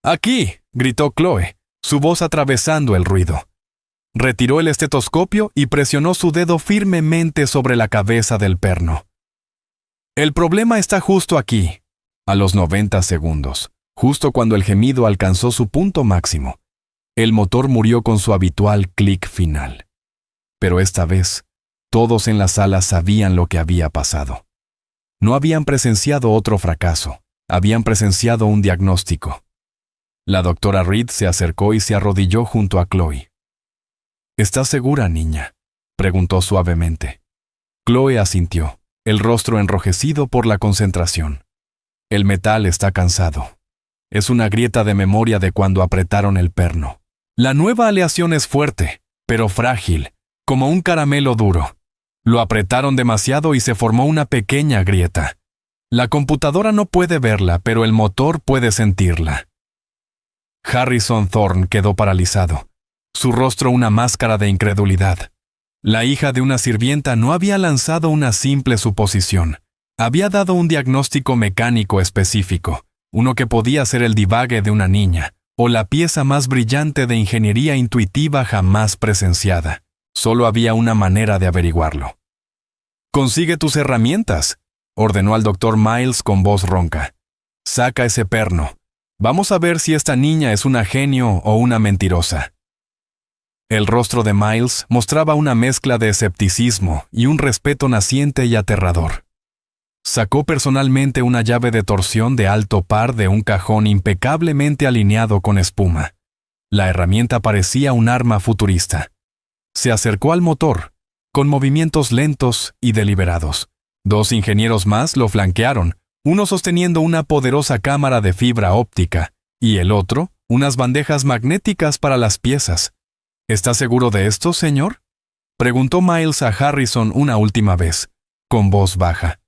«¡Aquí!», gritó Chloe, su voz atravesando el ruido. Retiró el estetoscopio y presionó su dedo firmemente sobre la cabeza del perno. «El problema está justo aquí». A los 90 segundos, justo cuando el gemido alcanzó su punto máximo, el motor murió con su habitual clic final. Pero esta vez, todos en la sala sabían lo que había pasado. No habían presenciado otro fracaso, habían presenciado un diagnóstico. La doctora Reed se acercó y se arrodilló junto a Chloe. «¿Estás segura, niña?», preguntó suavemente. Chloe asintió, el rostro enrojecido por la concentración. «El metal está cansado. Es una grieta de memoria de cuando apretaron el perno. La nueva aleación es fuerte, pero frágil, como un caramelo duro. Lo apretaron demasiado y se formó una pequeña grieta. La computadora no puede verla, pero el motor puede sentirla». Harrison Thorne quedó paralizado, su rostro una máscara de incredulidad. La hija de una sirvienta no había lanzado una simple suposición. Había dado un diagnóstico mecánico específico, uno que podía ser el divague de una niña, o la pieza más brillante de ingeniería intuitiva jamás presenciada. Solo había una manera de averiguarlo. «Consigue tus herramientas», ordenó al doctor Miles con voz ronca. «Saca ese perno. Vamos a ver si esta niña es una genio o una mentirosa». El rostro de Miles mostraba una mezcla de escepticismo y un respeto naciente y aterrador. Sacó personalmente una llave de torsión de alto par de un cajón impecablemente alineado con espuma. La herramienta parecía un arma futurista. Se acercó al motor, con movimientos lentos y deliberados. 2 ingenieros más lo flanquearon, uno sosteniendo una poderosa cámara de fibra óptica, y el otro, unas bandejas magnéticas para las piezas. «¿Está seguro de esto, señor?», preguntó Miles a Harrison una última vez, con voz baja.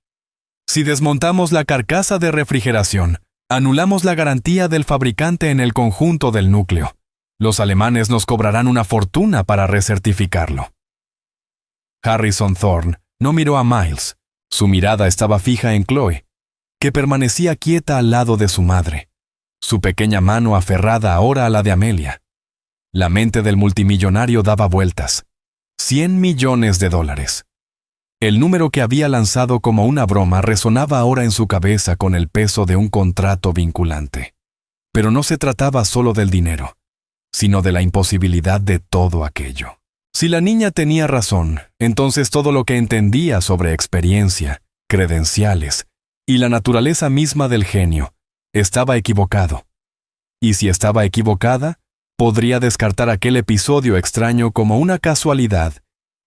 «Si desmontamos la carcasa de refrigeración, anulamos la garantía del fabricante en el conjunto del núcleo. Los alemanes nos cobrarán una fortuna para recertificarlo». Harrison Thorne no miró a Miles. Su mirada estaba fija en Chloe, que permanecía quieta al lado de su madre. su pequeña mano aferrada ahora a la de Amelia. La mente del multimillonario daba vueltas. $100 millones. El número que había lanzado como una broma resonaba ahora en su cabeza con el peso de un contrato vinculante. Pero no se trataba solo del dinero, sino de la imposibilidad de todo aquello. Si la niña tenía razón, entonces todo lo que entendía sobre experiencia, credenciales y la naturaleza misma del genio estaba equivocado. Y si estaba equivocada, podría descartar aquel episodio extraño como una casualidad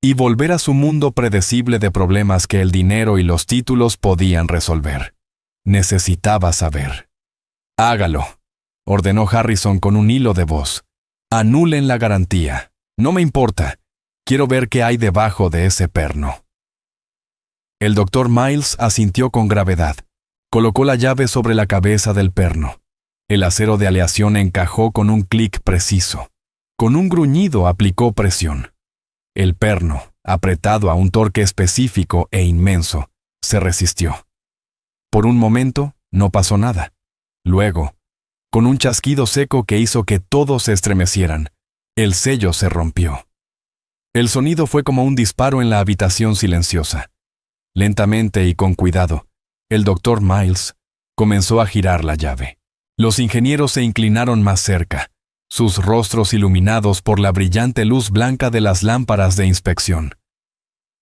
y volver a su mundo predecible de problemas que el dinero y los títulos podían resolver. Necesitaba saber. «Hágalo», ordenó Harrison con un hilo de voz. «Anulen la garantía. No me importa. Quiero ver qué hay debajo de ese perno». El Dr. Miles asintió con gravedad. Colocó la llave sobre la cabeza del perno. El acero de aleación encajó con un clic preciso. Con un gruñido aplicó presión. El perno, apretado a un torque específico e inmenso, se resistió. Por un momento, no pasó nada. Luego, con un chasquido seco que hizo que todos se estremecieran, el sello se rompió. El sonido fue como un disparo en la habitación silenciosa. Lentamente y con cuidado, el Dr. Miles comenzó a girar la llave. Los ingenieros se inclinaron más cerca, sus rostros iluminados por la brillante luz blanca de las lámparas de inspección.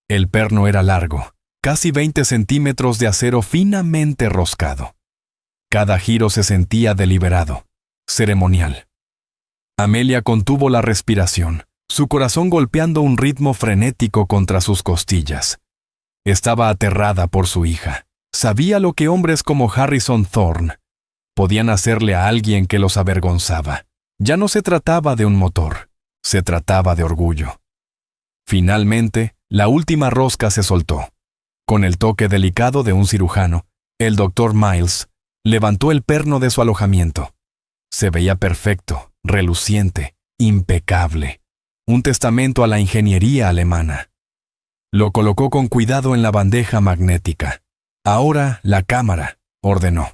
El perno era largo, casi 20 centímetros de acero finamente roscado. Cada giro se sentía deliberado, ceremonial. Amelia contuvo la respiración, su corazón golpeando un ritmo frenético contra sus costillas. Estaba aterrada por su hija. Sabía lo que hombres como Harrison Thorne podían hacerle a alguien que los avergonzaba. Ya no se trataba de un motor, se trataba de orgullo. Finalmente, la última rosca se soltó. Con el toque delicado de un cirujano, el Dr. Miles levantó el perno de su alojamiento. Se veía perfecto, reluciente, impecable. Un testamento a la ingeniería alemana. Lo colocó con cuidado en la bandeja magnética. «Ahora la cámara», ordenó.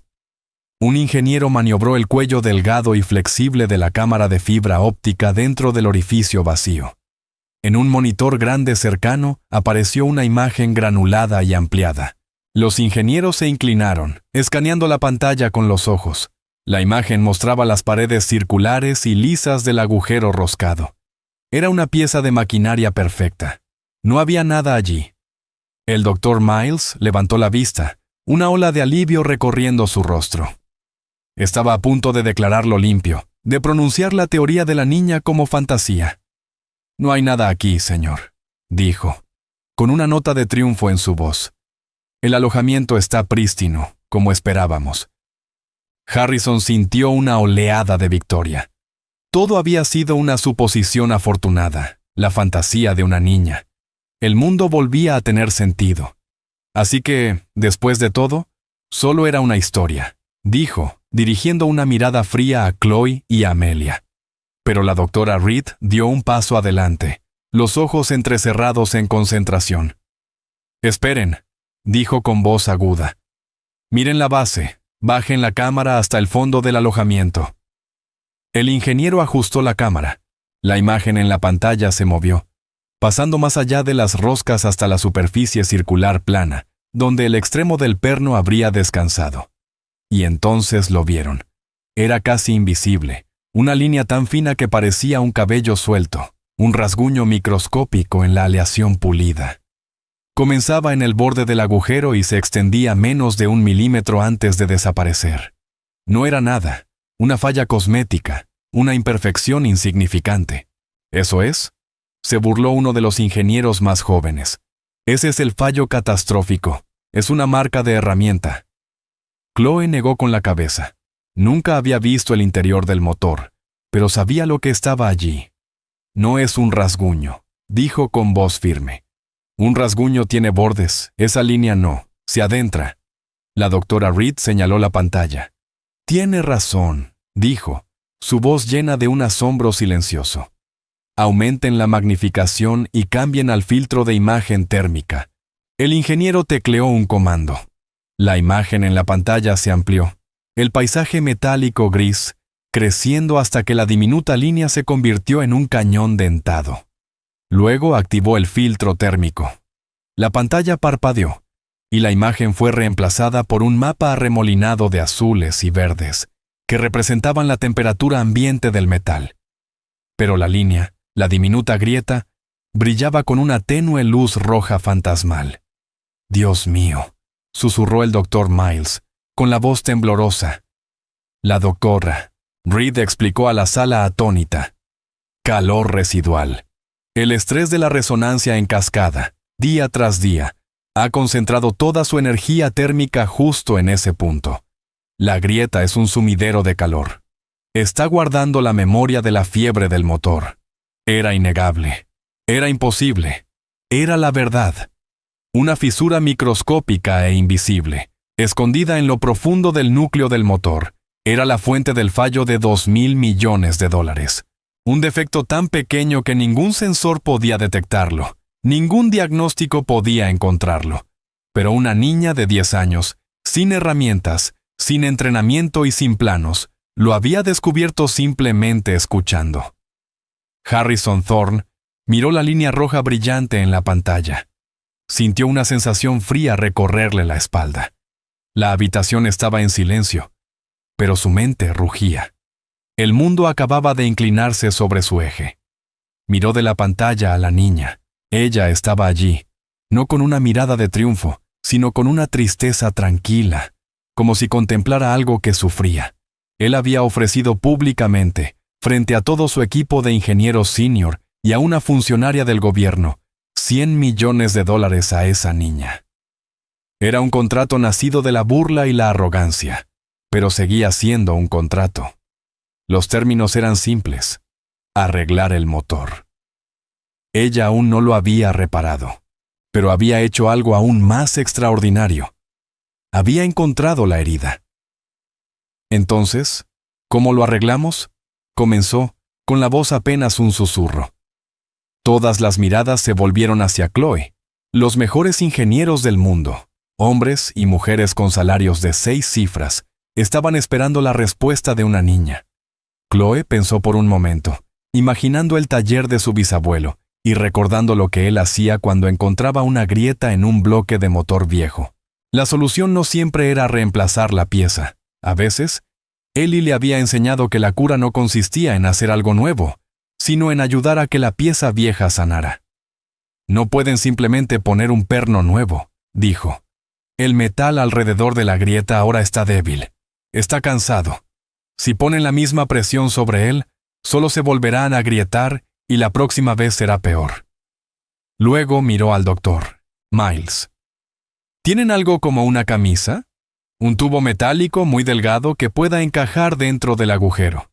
Un ingeniero maniobró el cuello delgado y flexible de la cámara de fibra óptica dentro del orificio vacío. En un monitor grande cercano apareció una imagen granulada y ampliada. Los ingenieros se inclinaron, escaneando la pantalla con los ojos. La imagen mostraba las paredes circulares y lisas del agujero roscado. Era una pieza de maquinaria perfecta. No había nada allí. El Dr. Miles levantó la vista, una ola de alivio recorriendo su rostro. Estaba a punto de declararlo limpio, de pronunciar la teoría de la niña como fantasía. «No hay nada aquí, señor», dijo, con una nota de triunfo en su voz. «El alojamiento está prístino, como esperábamos». Harrison sintió una oleada de victoria. Todo había sido una suposición afortunada, la fantasía de una niña. El mundo volvía a tener sentido. Así que, después de todo, solo era una historia, dijo, dirigiendo una mirada fría a Chloe y a Amelia. Pero la doctora Reed dio un paso adelante, los ojos entrecerrados en concentración. «Esperen», dijo con voz aguda. «Miren la base, bajen la cámara hasta el fondo del alojamiento». El ingeniero ajustó la cámara. La imagen en la pantalla se movió, pasando más allá de las roscas hasta la superficie circular plana, donde el extremo del perno habría descansado. Y entonces lo vieron. Era casi invisible, una línea tan fina que parecía un cabello suelto, un rasguño microscópico en la aleación pulida. Comenzaba en el borde del agujero y se extendía menos de 1 milímetro antes de desaparecer. No era nada, una falla cosmética, una imperfección insignificante. «¿Eso es?», se burló uno de los ingenieros más jóvenes. «Ese es el fallo catastrófico, es una marca de herramienta». Chloe negó con la cabeza. Nunca había visto el interior del motor, pero sabía lo que estaba allí. «No es un rasguño», dijo con voz firme. «Un rasguño tiene bordes, esa línea no, se adentra». La doctora Reed señaló la pantalla. «Tiene razón», dijo, su voz llena de un asombro silencioso. «Aumenten la magnificación y cambien al filtro de imagen térmica». El ingeniero tecleó un comando. La imagen en la pantalla se amplió. el paisaje metálico gris, creciendo hasta que la diminuta línea se convirtió en un cañón dentado. Luego activó el filtro térmico. La pantalla parpadeó, y la imagen fue reemplazada por un mapa arremolinado de azules y verdes, que representaban la temperatura ambiente del metal. Pero la línea, la diminuta grieta, brillaba con una tenue luz roja fantasmal. «Dios mío», susurró el doctor Miles, con la voz temblorosa. La doctora Reed explicó a la sala atónita. Calor residual. El estrés de la resonancia en cascada, día tras día, ha concentrado toda su energía térmica justo en ese punto. La grieta es un sumidero de calor. Está guardando la memoria de la fiebre del motor. Era innegable. Era imposible. Era la verdad. Una fisura microscópica e invisible, escondida en lo profundo del núcleo del motor, era la fuente del fallo de $2.000 millones. Un defecto tan pequeño que ningún sensor podía detectarlo, ningún diagnóstico podía encontrarlo. Pero una niña de 10 años, sin herramientas, sin entrenamiento y sin planos, lo había descubierto simplemente escuchando. Harrison Thorne miró la línea roja brillante en la pantalla. Sintió una sensación fría recorrerle la espalda. La habitación estaba en silencio, pero su mente rugía. El mundo acababa de inclinarse sobre su eje. Miró de la pantalla a la niña. Ella estaba allí, no con una mirada de triunfo, sino con una tristeza tranquila, como si contemplara algo que sufría. Él había ofrecido públicamente, frente a todo su equipo de ingenieros senior y a una funcionaria del gobierno, $100 millones a esa niña. Era un contrato nacido de la burla y la arrogancia, pero seguía siendo un contrato. Los términos eran simples: arreglar el motor. Ella aún no lo había reparado, pero había hecho algo aún más extraordinario. Había encontrado la herida. Entonces, ¿cómo lo arreglamos?, comenzó, con la voz apenas un susurro. Todas las miradas se volvieron hacia Chloe. Los mejores ingenieros del mundo, hombres y mujeres con salarios de 6 cifras, estaban esperando la respuesta de una niña. Chloe pensó por un momento, imaginando el taller de su bisabuelo y recordando lo que él hacía cuando encontraba una grieta en un bloque de motor viejo. La solución no siempre era reemplazar la pieza. A veces, Ellie le había enseñado que la cura no consistía en hacer algo nuevo, sino en ayudar a que la pieza vieja sanara. No pueden simplemente poner un perno nuevo, dijo. El metal alrededor de la grieta ahora está débil. Está cansado. Si ponen la misma presión sobre él, solo se volverán a agrietar y la próxima vez será peor. Luego miró al doctor Miles. ¿Tienen algo como una camisa? Un tubo metálico muy delgado que pueda encajar dentro del agujero.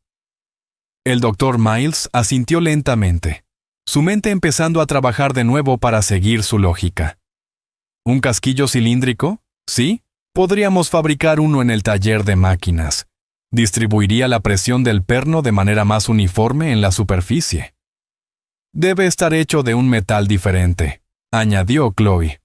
El doctor Miles asintió lentamente, su mente empezando a trabajar de nuevo para seguir su lógica. ¿Un casquillo cilíndrico? Sí, podríamos fabricar uno en el taller de máquinas. Distribuiría la presión del perno de manera más uniforme en la superficie. Debe estar hecho de un metal diferente, añadió Chloe.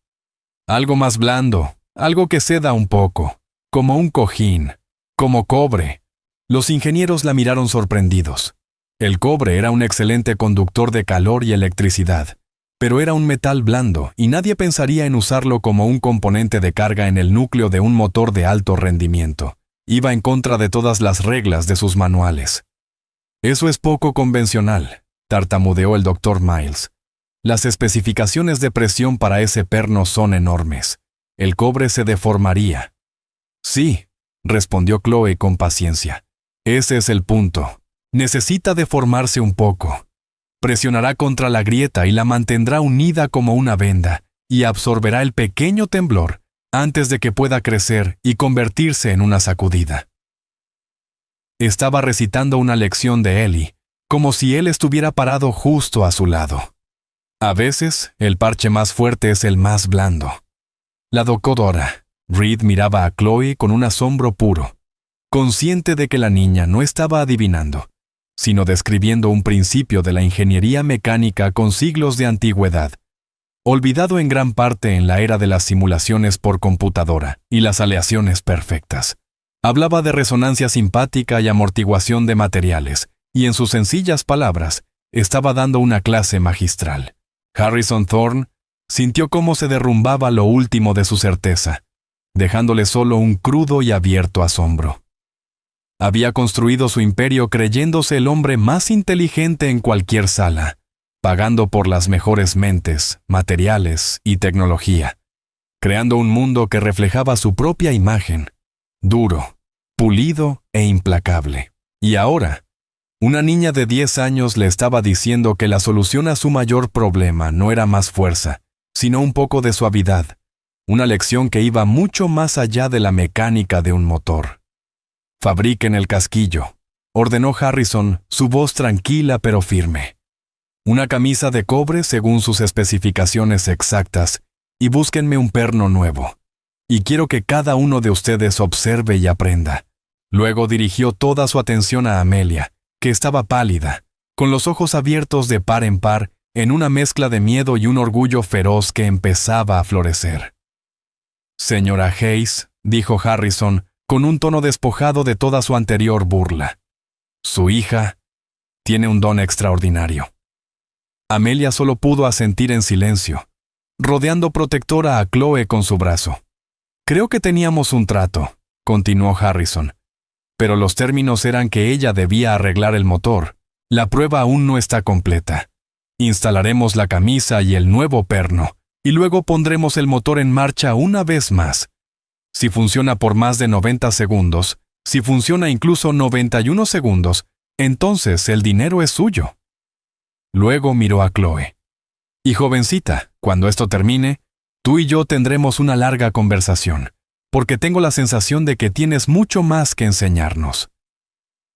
Algo más blando, algo que ceda un poco, como un cojín, como cobre. Los ingenieros la miraron sorprendidos. El cobre era un excelente conductor de calor y electricidad, pero era un metal blando y nadie pensaría en usarlo como un componente de carga en el núcleo de un motor de alto rendimiento. Iba en contra de todas las reglas de sus manuales. Eso es poco convencional, tartamudeó el doctor Miles. Las especificaciones de presión para ese perno son enormes. El cobre se deformaría. Sí, respondió Chloe con paciencia. Ese es el punto. Necesita deformarse un poco. Presionará contra la grieta y la mantendrá unida como una venda, y absorberá el pequeño temblor antes de que pueda crecer y convertirse en una sacudida. Estaba recitando una lección de Ellie, como si él estuviera parado justo a su lado. A veces, el parche más fuerte es el más blando. La doctora Reed miraba a Chloe con un asombro puro, consciente de que la niña no estaba adivinando, sino describiendo un principio de la ingeniería mecánica con siglos de antigüedad, olvidado en gran parte en la era de las simulaciones por computadora y las aleaciones perfectas. Hablaba de resonancia simpática y amortiguación de materiales, y en sus sencillas palabras, estaba dando una clase magistral. Harrison Thorne sintió cómo se derrumbaba lo último de su certeza, dejándole solo un crudo y abierto asombro. Había construido su imperio creyéndose el hombre más inteligente en cualquier sala, pagando por las mejores mentes, materiales y tecnología, creando un mundo que reflejaba su propia imagen, duro, pulido e implacable. Y ahora, una niña de 10 años le estaba diciendo que la solución a su mayor problema no era más fuerza, sino un poco de suavidad, una lección que iba mucho más allá de la mecánica de un motor. «Fabriquen el casquillo», ordenó Harrison, su voz tranquila pero firme. «Una camisa de cobre según sus especificaciones exactas, y búsquenme un perno nuevo. Y quiero que cada uno de ustedes observe y aprenda». Luego dirigió toda su atención a Amelia, que estaba pálida, con los ojos abiertos de par en par, en una mezcla de miedo y un orgullo feroz que empezaba a florecer. «Señora Hayes», dijo Harrison, con un tono despojado de toda su anterior burla, «su hija tiene un don extraordinario». Amelia solo pudo asentir en silencio, rodeando protectora a Chloe con su brazo. «Creo que teníamos un trato», continuó Harrison, «pero los términos eran que ella debía arreglar el motor. La prueba aún no está completa. Instalaremos la camisa y el nuevo perno, y luego pondremos el motor en marcha una vez más. Si funciona por más de 90 segundos, si funciona incluso 91 segundos, entonces el dinero es suyo». Luego miró a Chloe. «Y jovencita, cuando esto termine, tú y yo tendremos una larga conversación, porque tengo la sensación de que tienes mucho más que enseñarnos».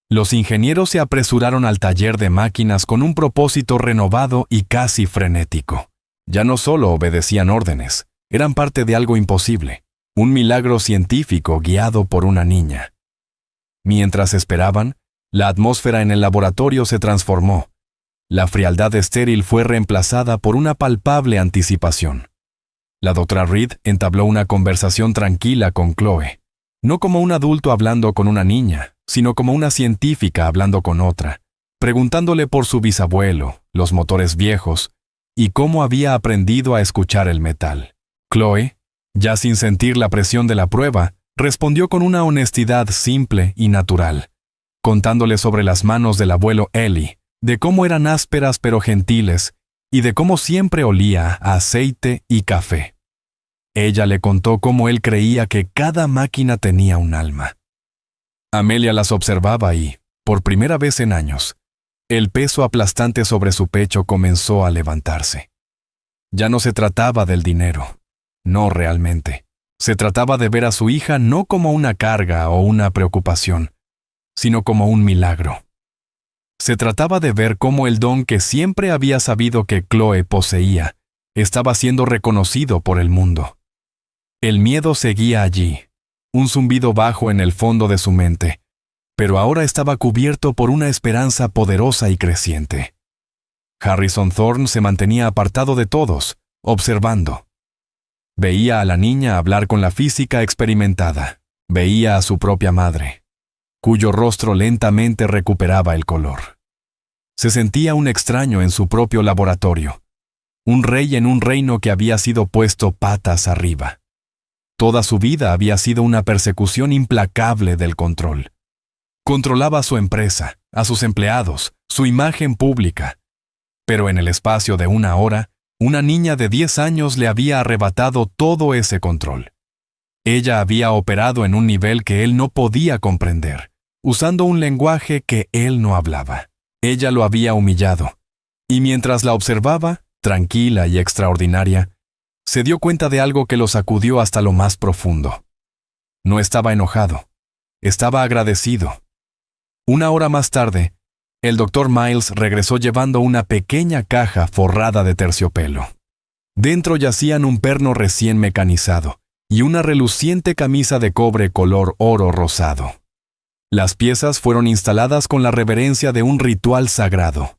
Los ingenieros se apresuraron al taller de máquinas con un propósito renovado y casi frenético. Ya no solo obedecían órdenes, eran parte de algo imposible, un milagro científico guiado por una niña. Mientras esperaban, la atmósfera en el laboratorio se transformó. La frialdad estéril fue reemplazada por una palpable anticipación. La doctora Reed entabló una conversación tranquila con Chloe, no como un adulto hablando con una niña, sino como una científica hablando con otra, preguntándole por su bisabuelo, los motores viejos, y cómo había aprendido a escuchar el metal. Chloe, ya sin sentir la presión de la prueba, respondió con una honestidad simple y natural, contándole sobre las manos del abuelo Eli, de cómo eran ásperas pero gentiles, y de cómo siempre olía a aceite y café. Ella le contó cómo él creía que cada máquina tenía un alma. Amelia las observaba y, por primera vez en años, el peso aplastante sobre su pecho comenzó a levantarse. Ya no se trataba del dinero. No realmente. Se trataba de ver a su hija no como una carga o una preocupación, sino como un milagro. Se trataba de ver cómo el don que siempre había sabido que Chloe poseía estaba siendo reconocido por el mundo. El miedo seguía allí, un zumbido bajo en el fondo de su mente, pero ahora estaba cubierto por una esperanza poderosa y creciente. Harrison Thorne se mantenía apartado de todos, observando. Veía a la niña hablar con la física experimentada. Veía a su propia madre, cuyo rostro lentamente recuperaba el color. Se sentía un extraño en su propio laboratorio, un rey en un reino que había sido puesto patas arriba. Toda su vida había sido una persecución implacable del control. Controlaba a su empresa, a sus empleados, su imagen pública. Pero en el espacio de una hora, una niña de 10 años le había arrebatado todo ese control. Ella había operado en un nivel que él no podía comprender, usando un lenguaje que él no hablaba. Ella lo había humillado, y mientras la observaba, tranquila y extraordinaria, se dio cuenta de algo que lo sacudió hasta lo más profundo. No estaba enojado, estaba agradecido. Una hora más tarde, el Dr. Miles regresó llevando una pequeña caja forrada de terciopelo. Dentro yacían un perno recién mecanizado y una reluciente camisa de cobre color oro rosado. Las piezas fueron instaladas con la reverencia de un ritual sagrado.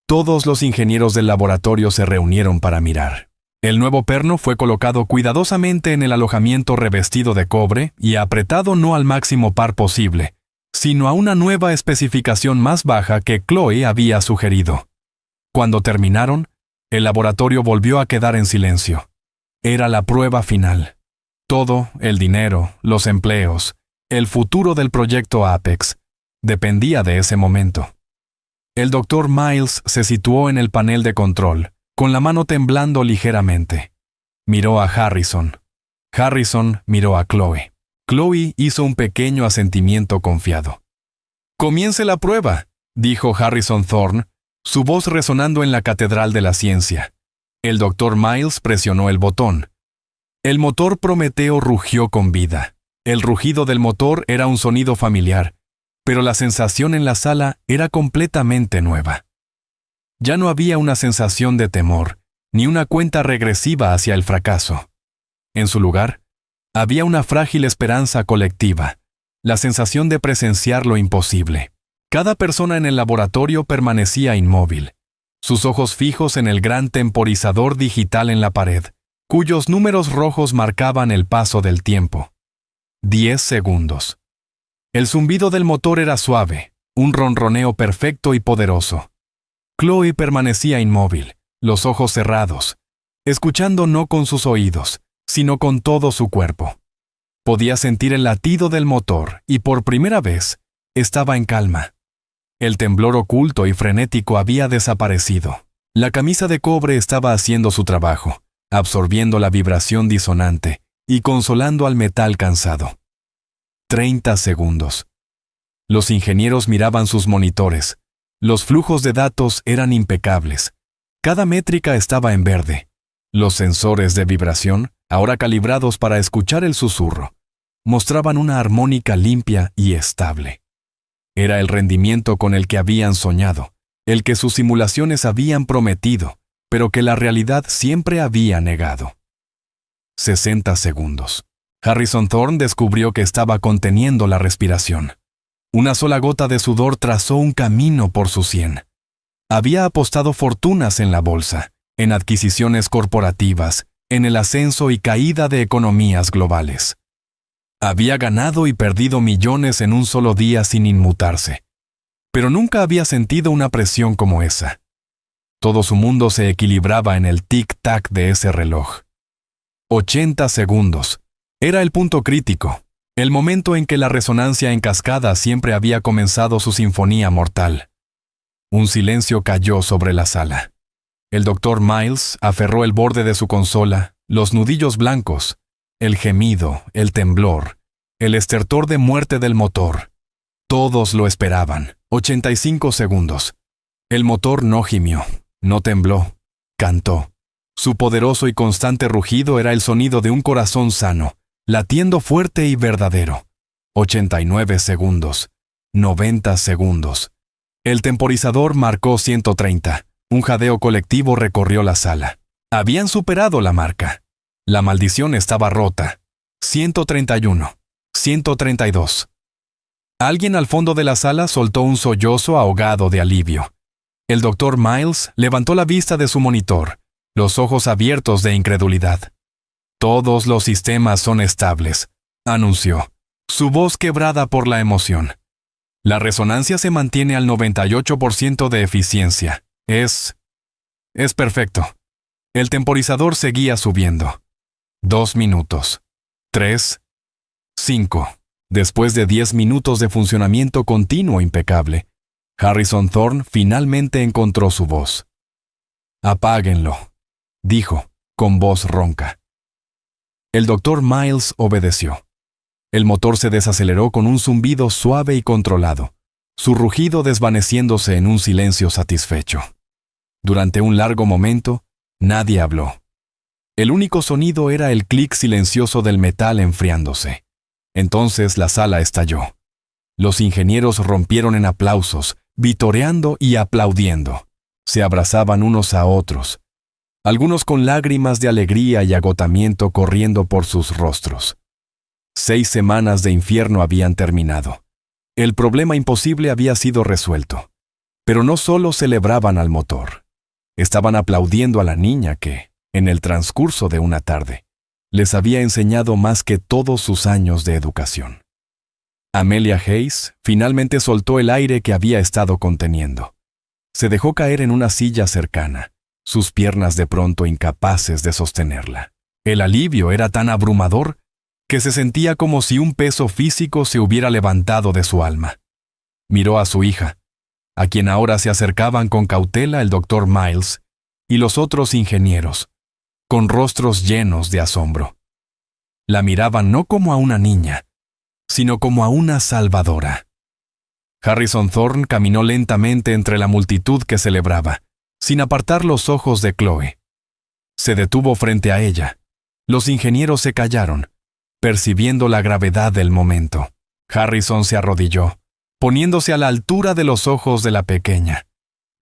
Todos los ingenieros del laboratorio se reunieron para mirar. El nuevo perno fue colocado cuidadosamente en el alojamiento revestido de cobre y apretado no al máximo par posible, sino a una nueva especificación más baja que Chloe había sugerido. Cuando terminaron, el laboratorio volvió a quedar en silencio. Era la prueba final. Todo, el dinero, los empleos, el futuro del proyecto Apex, dependía de ese momento. El Dr. Miles se situó en el panel de control, con la mano temblando ligeramente. Miró a Harrison. Harrison miró a Chloe. Chloe hizo un pequeño asentimiento confiado. «Comience la prueba», dijo Harrison Thorne, su voz resonando en la Catedral de la Ciencia. El Dr. Miles presionó el botón. El motor Prometeo rugió con vida. El rugido del motor era un sonido familiar, pero la sensación en la sala era completamente nueva. Ya no había una sensación de temor, ni una cuenta regresiva hacia el fracaso. En su lugar, había una frágil esperanza colectiva, la sensación de presenciar lo imposible. Cada persona en el laboratorio permanecía inmóvil, sus ojos fijos en el gran temporizador digital en la pared, cuyos números rojos marcaban el paso del tiempo. 10 segundos. El zumbido del motor era suave, un ronroneo perfecto y poderoso. Chloe permanecía inmóvil, los ojos cerrados, escuchando no con sus oídos, sino con todo su cuerpo. Podía sentir el latido del motor y por primera vez estaba en calma. El temblor oculto y frenético había desaparecido. La camisa de cobre estaba haciendo su trabajo, absorbiendo la vibración disonante y consolando al metal cansado. 30 segundos. Los ingenieros miraban sus monitores. Los flujos de datos eran impecables. Cada métrica estaba en verde. Los sensores de vibración, ahora calibrados para escuchar el susurro, mostraban una armónica limpia y estable. Era el rendimiento con el que habían soñado, el que sus simulaciones habían prometido, pero que la realidad siempre había negado. 60 segundos. Harrison Thorne descubrió que estaba conteniendo la respiración. Una sola gota de sudor trazó un camino por su sien. Había apostado fortunas en la bolsa, en adquisiciones corporativas, en el ascenso y caída de economías globales. Había ganado y perdido millones en un solo día sin inmutarse. Pero nunca había sentido una presión como esa. Todo su mundo se equilibraba en el tic-tac de ese reloj. 80 segundos. Era el punto crítico, el momento en que la resonancia en cascada siempre había comenzado su sinfonía mortal. Un silencio cayó sobre la sala. El Dr. Miles aferró el borde de su consola, los nudillos blancos, el gemido, el temblor, el estertor de muerte del motor. Todos lo esperaban. 85 segundos. El motor no gimió, no tembló, cantó. Su poderoso y constante rugido era el sonido de un corazón sano, latiendo fuerte y verdadero. 89 segundos. 90 segundos. El temporizador marcó 130. Un jadeo colectivo recorrió la sala. Habían superado la marca. La maldición estaba rota. 131. 132. Alguien al fondo de la sala soltó un sollozo ahogado de alivio. El Dr. Miles levantó la vista de su monitor, los ojos abiertos de incredulidad. «Todos los sistemas son estables», anunció, su voz quebrada por la emoción. «La resonancia se mantiene al 98% de eficiencia. Es perfecto». El temporizador seguía subiendo. 2 minutos. 3. 5. Después de 10 minutos de funcionamiento continuo impecable, Harrison Thorne finalmente encontró su voz. «Apáguenlo», dijo, con voz ronca. El Dr. Miles obedeció. El motor se desaceleró con un zumbido suave y controlado, su rugido desvaneciéndose en un silencio satisfecho. Durante un largo momento, nadie habló. El único sonido era el clic silencioso del metal enfriándose. Entonces la sala estalló. Los ingenieros rompieron en aplausos, vitoreando y aplaudiendo. Se abrazaban unos a otros, algunos con lágrimas de alegría y agotamiento corriendo por sus rostros. 6 semanas de infierno habían terminado. El problema imposible había sido resuelto. Pero no solo celebraban al motor. Estaban aplaudiendo a la niña que, En el transcurso de una tarde, les había enseñado más que todos sus años de educación. Amelia Hayes finalmente soltó el aire que había estado conteniendo. Se dejó caer en una silla cercana, sus piernas de pronto incapaces de sostenerla. El alivio era tan abrumador que se sentía como si un peso físico se hubiera levantado de su alma. Miró a su hija, a quien ahora se acercaban con cautela el doctor Miles y los otros ingenieros, con rostros llenos de asombro. La miraban no como a una niña, sino como a una salvadora. Harrison Thorne caminó lentamente entre la multitud que celebraba, sin apartar los ojos de Chloe. Se detuvo frente a ella. Los ingenieros se callaron, percibiendo la gravedad del momento. Harrison se arrodilló, poniéndose a la altura de los ojos de la pequeña.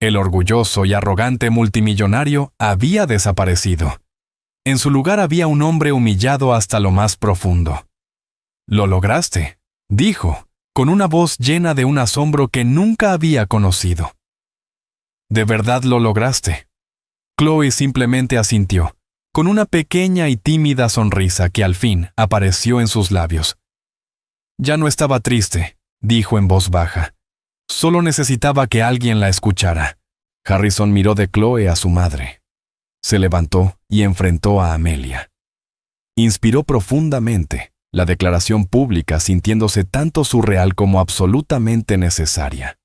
El orgulloso y arrogante multimillonario había desaparecido. En su lugar había un hombre humillado hasta lo más profundo. «Lo lograste», dijo, con una voz llena de un asombro que nunca había conocido. «¿De verdad lo lograste?» Chloe simplemente asintió, con una pequeña y tímida sonrisa que al fin apareció en sus labios. Ya no estaba triste, dijo en voz baja. Solo necesitaba que alguien la escuchara. Harrison miró de Chloe a su madre. Se levantó y enfrentó a Amelia. Inspiró profundamente la declaración pública, sintiéndose tanto surreal como absolutamente necesaria.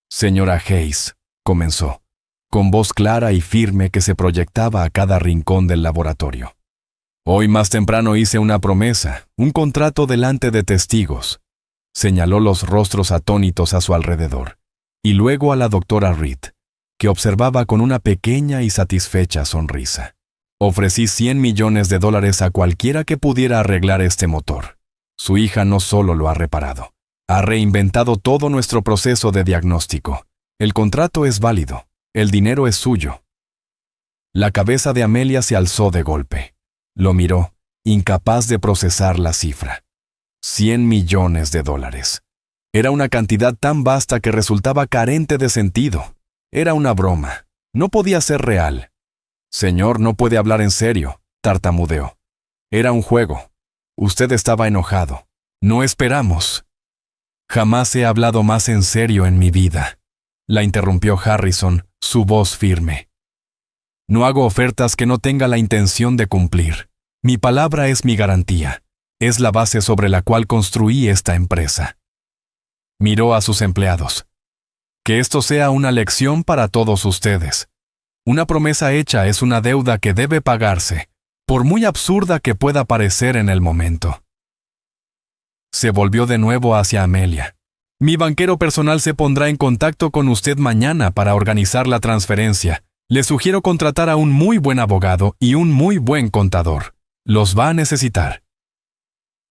«Señora Hayes», comenzó, con voz clara y firme que se proyectaba a cada rincón del laboratorio. «Hoy más temprano hice una promesa, un contrato delante de testigos». Señaló los rostros atónitos a su alrededor, y luego a la doctora Reed, que observaba con una pequeña y satisfecha sonrisa. «Ofrecí $100 millones a cualquiera que pudiera arreglar este motor. Su hija no solo lo ha reparado, ha reinventado todo nuestro proceso de diagnóstico. El contrato es válido, el dinero es suyo». La cabeza de Amelia se alzó de golpe. Lo miró, incapaz de procesar la cifra. $100 millones. Era una cantidad tan vasta que resultaba carente de sentido. Era una broma. No podía ser real. «Señor, no puede hablar en serio», tartamudeó. «Era un juego. Usted estaba enojado. No esperamos». «Jamás he hablado más en serio en mi vida», la interrumpió Harrison, su voz firme. «No hago ofertas que no tenga la intención de cumplir. Mi palabra es mi garantía. Es la base sobre la cual construí esta empresa». Miró a sus empleados. «Que esto sea una lección para todos ustedes. Una promesa hecha es una deuda que debe pagarse, por muy absurda que pueda parecer en el momento». Se volvió de nuevo hacia Amelia. «Mi banquero personal se pondrá en contacto con usted mañana para organizar la transferencia. Le sugiero contratar a un muy buen abogado y un muy buen contador. Los va a necesitar».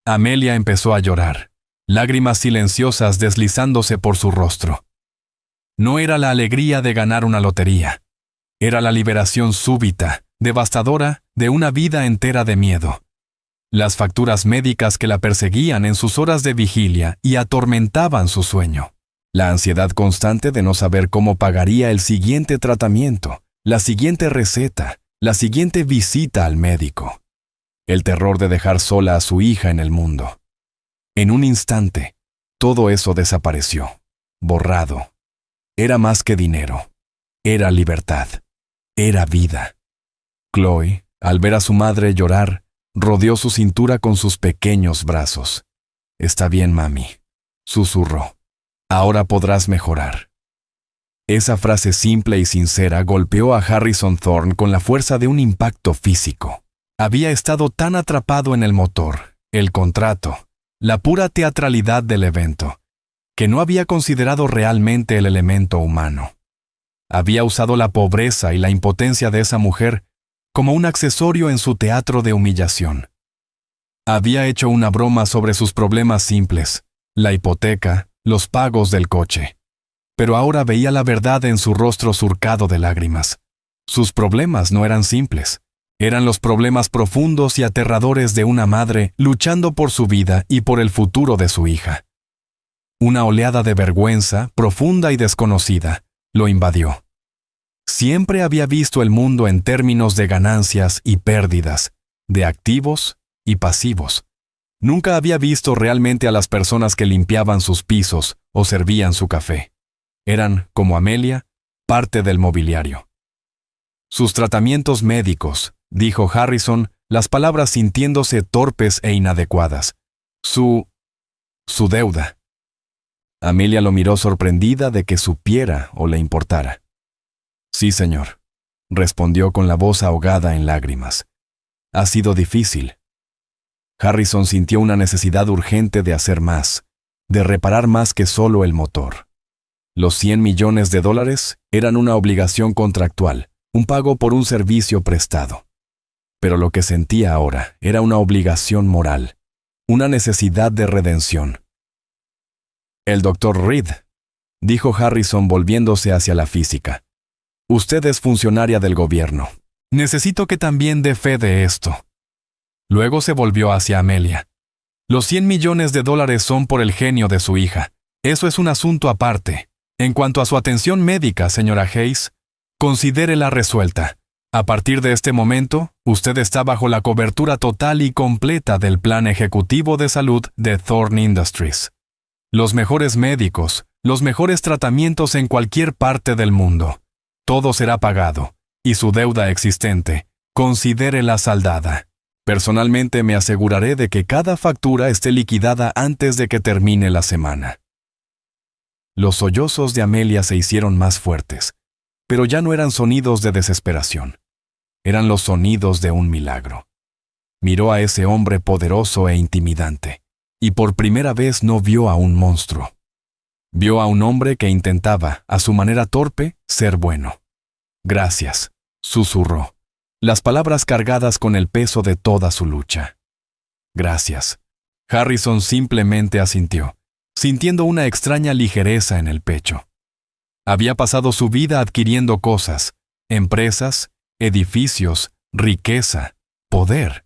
Amelia empezó a llorar, lágrimas silenciosas deslizándose por su rostro. No era la alegría de ganar una lotería. Era la liberación súbita, devastadora, de una vida entera de miedo. Las facturas médicas que la perseguían en sus horas de vigilia y atormentaban su sueño. La ansiedad constante de no saber cómo pagaría el siguiente tratamiento, la siguiente receta, la siguiente visita al médico. El terror de dejar sola a su hija en el mundo. En un instante, todo eso desapareció, borrado. Era más que dinero. Era libertad. Era vida. Chloe, al ver a su madre llorar, rodeó su cintura con sus pequeños brazos. «Está bien, mami», susurró. «Ahora podrás mejorar». Esa frase simple y sincera golpeó a Harrison Thorne con la fuerza de un impacto físico. Había estado tan atrapado en el motor, el contrato, la pura teatralidad del evento, que no había considerado realmente el elemento humano. Había usado la pobreza y la impotencia de esa mujer como un accesorio en su teatro de humillación. Había hecho una broma sobre sus problemas simples, la hipoteca, los pagos del coche. Pero ahora veía la verdad en su rostro surcado de lágrimas. Sus problemas no eran simples. Eran los problemas profundos y aterradores de una madre luchando por su vida y por el futuro de su hija. Una oleada de vergüenza, profunda y desconocida, lo invadió. Siempre había visto el mundo en términos de ganancias y pérdidas, de activos y pasivos. Nunca había visto realmente a las personas que limpiaban sus pisos o servían su café. Eran, como Amelia, parte del mobiliario. Sus tratamientos médicos, dijo Harrison, las palabras sintiéndose torpes e inadecuadas. Su deuda. Amelia lo miró sorprendida de que supiera o le importara. Sí, señor, respondió con la voz ahogada en lágrimas. Ha sido difícil. Harrison sintió una necesidad urgente de hacer más, de reparar más que solo el motor. Los $100 millones eran una obligación contractual, un pago por un servicio prestado. Pero lo que sentía ahora era una obligación moral, una necesidad de redención. El Dr. Reed, dijo Harrison volviéndose hacia la física. Usted es funcionaria del gobierno. Necesito que también dé fe de esto. Luego se volvió hacia Amelia. Los $100 millones son por el genio de su hija. Eso es un asunto aparte. En cuanto a su atención médica, señora Hayes, considérela resuelta. A partir de este momento, usted está bajo la cobertura total y completa del plan ejecutivo de salud de Thorne Industries. Los mejores médicos, los mejores tratamientos en cualquier parte del mundo. Todo será pagado, y su deuda existente, considérela saldada. Personalmente me aseguraré de que cada factura esté liquidada antes de que termine la semana. Los sollozos de Amelia se hicieron más fuertes, pero ya no eran sonidos de desesperación. Eran los sonidos de un milagro. Miró a ese hombre poderoso e intimidante, y por primera vez no vio a un monstruo. Vio a un hombre que intentaba, a su manera torpe, ser bueno. Gracias, susurró, las palabras cargadas con el peso de toda su lucha. Gracias. Harrison simplemente asintió, sintiendo una extraña ligereza en el pecho. Había pasado su vida adquiriendo cosas, empresas, edificios, riqueza, poder.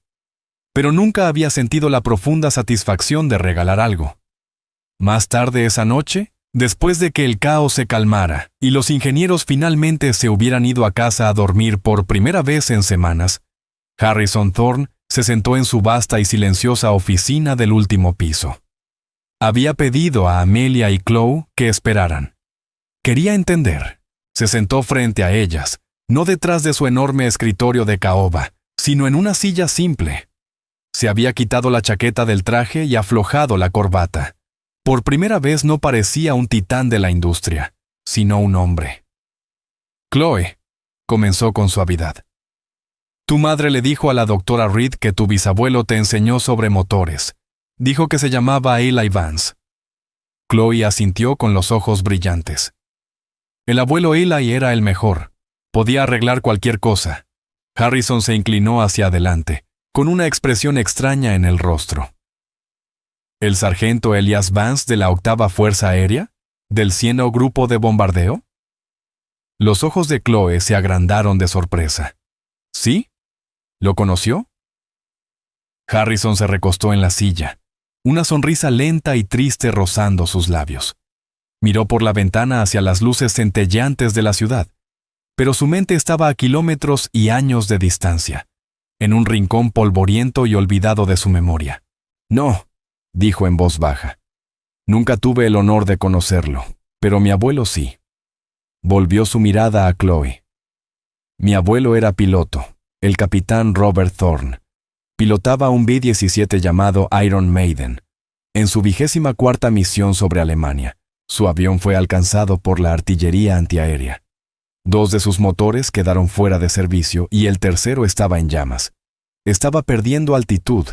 Pero nunca había sentido la profunda satisfacción de regalar algo. Más tarde esa noche, después de que el caos se calmara y los ingenieros finalmente se hubieran ido a casa a dormir por primera vez en semanas, Harrison Thorne se sentó en su vasta y silenciosa oficina del último piso. Había pedido a Amelia y Chloe que esperaran. Quería entender. Se sentó frente a ellas, no detrás de su enorme escritorio de caoba, sino en una silla simple. Se había quitado la chaqueta del traje y aflojado la corbata. Por primera vez no parecía un titán de la industria, sino un hombre. Chloe, comenzó con suavidad. Tu madre le dijo a la doctora Reed que tu bisabuelo te enseñó sobre motores. Dijo que se llamaba Eli Vance. Chloe asintió con los ojos brillantes. El abuelo Eli era el mejor. Podía arreglar cualquier cosa. Harrison se inclinó hacia adelante, con una expresión extraña en el rostro. ¿El sargento Elias Vance de la 8ª Fuerza Aérea? ¿Del 100º Grupo de Bombardeo? Los ojos de Chloe se agrandaron de sorpresa. ¿Sí? ¿Lo conoció? Harrison se recostó en la silla, una sonrisa lenta y triste rozando sus labios. Miró por la ventana hacia las luces centelleantes de la ciudad, pero su mente estaba a kilómetros y años de distancia, en un rincón polvoriento y olvidado de su memoria. No, dijo en voz baja. Nunca tuve el honor de conocerlo, pero mi abuelo sí. Volvió su mirada a Chloe. Mi abuelo era piloto, el capitán Robert Thorne. Pilotaba un B-17 llamado Iron Maiden. En su 24ª misión sobre Alemania, su avión fue alcanzado por la artillería antiaérea. 2 de sus motores quedaron fuera de servicio y el tercero estaba en llamas. Estaba perdiendo altitud,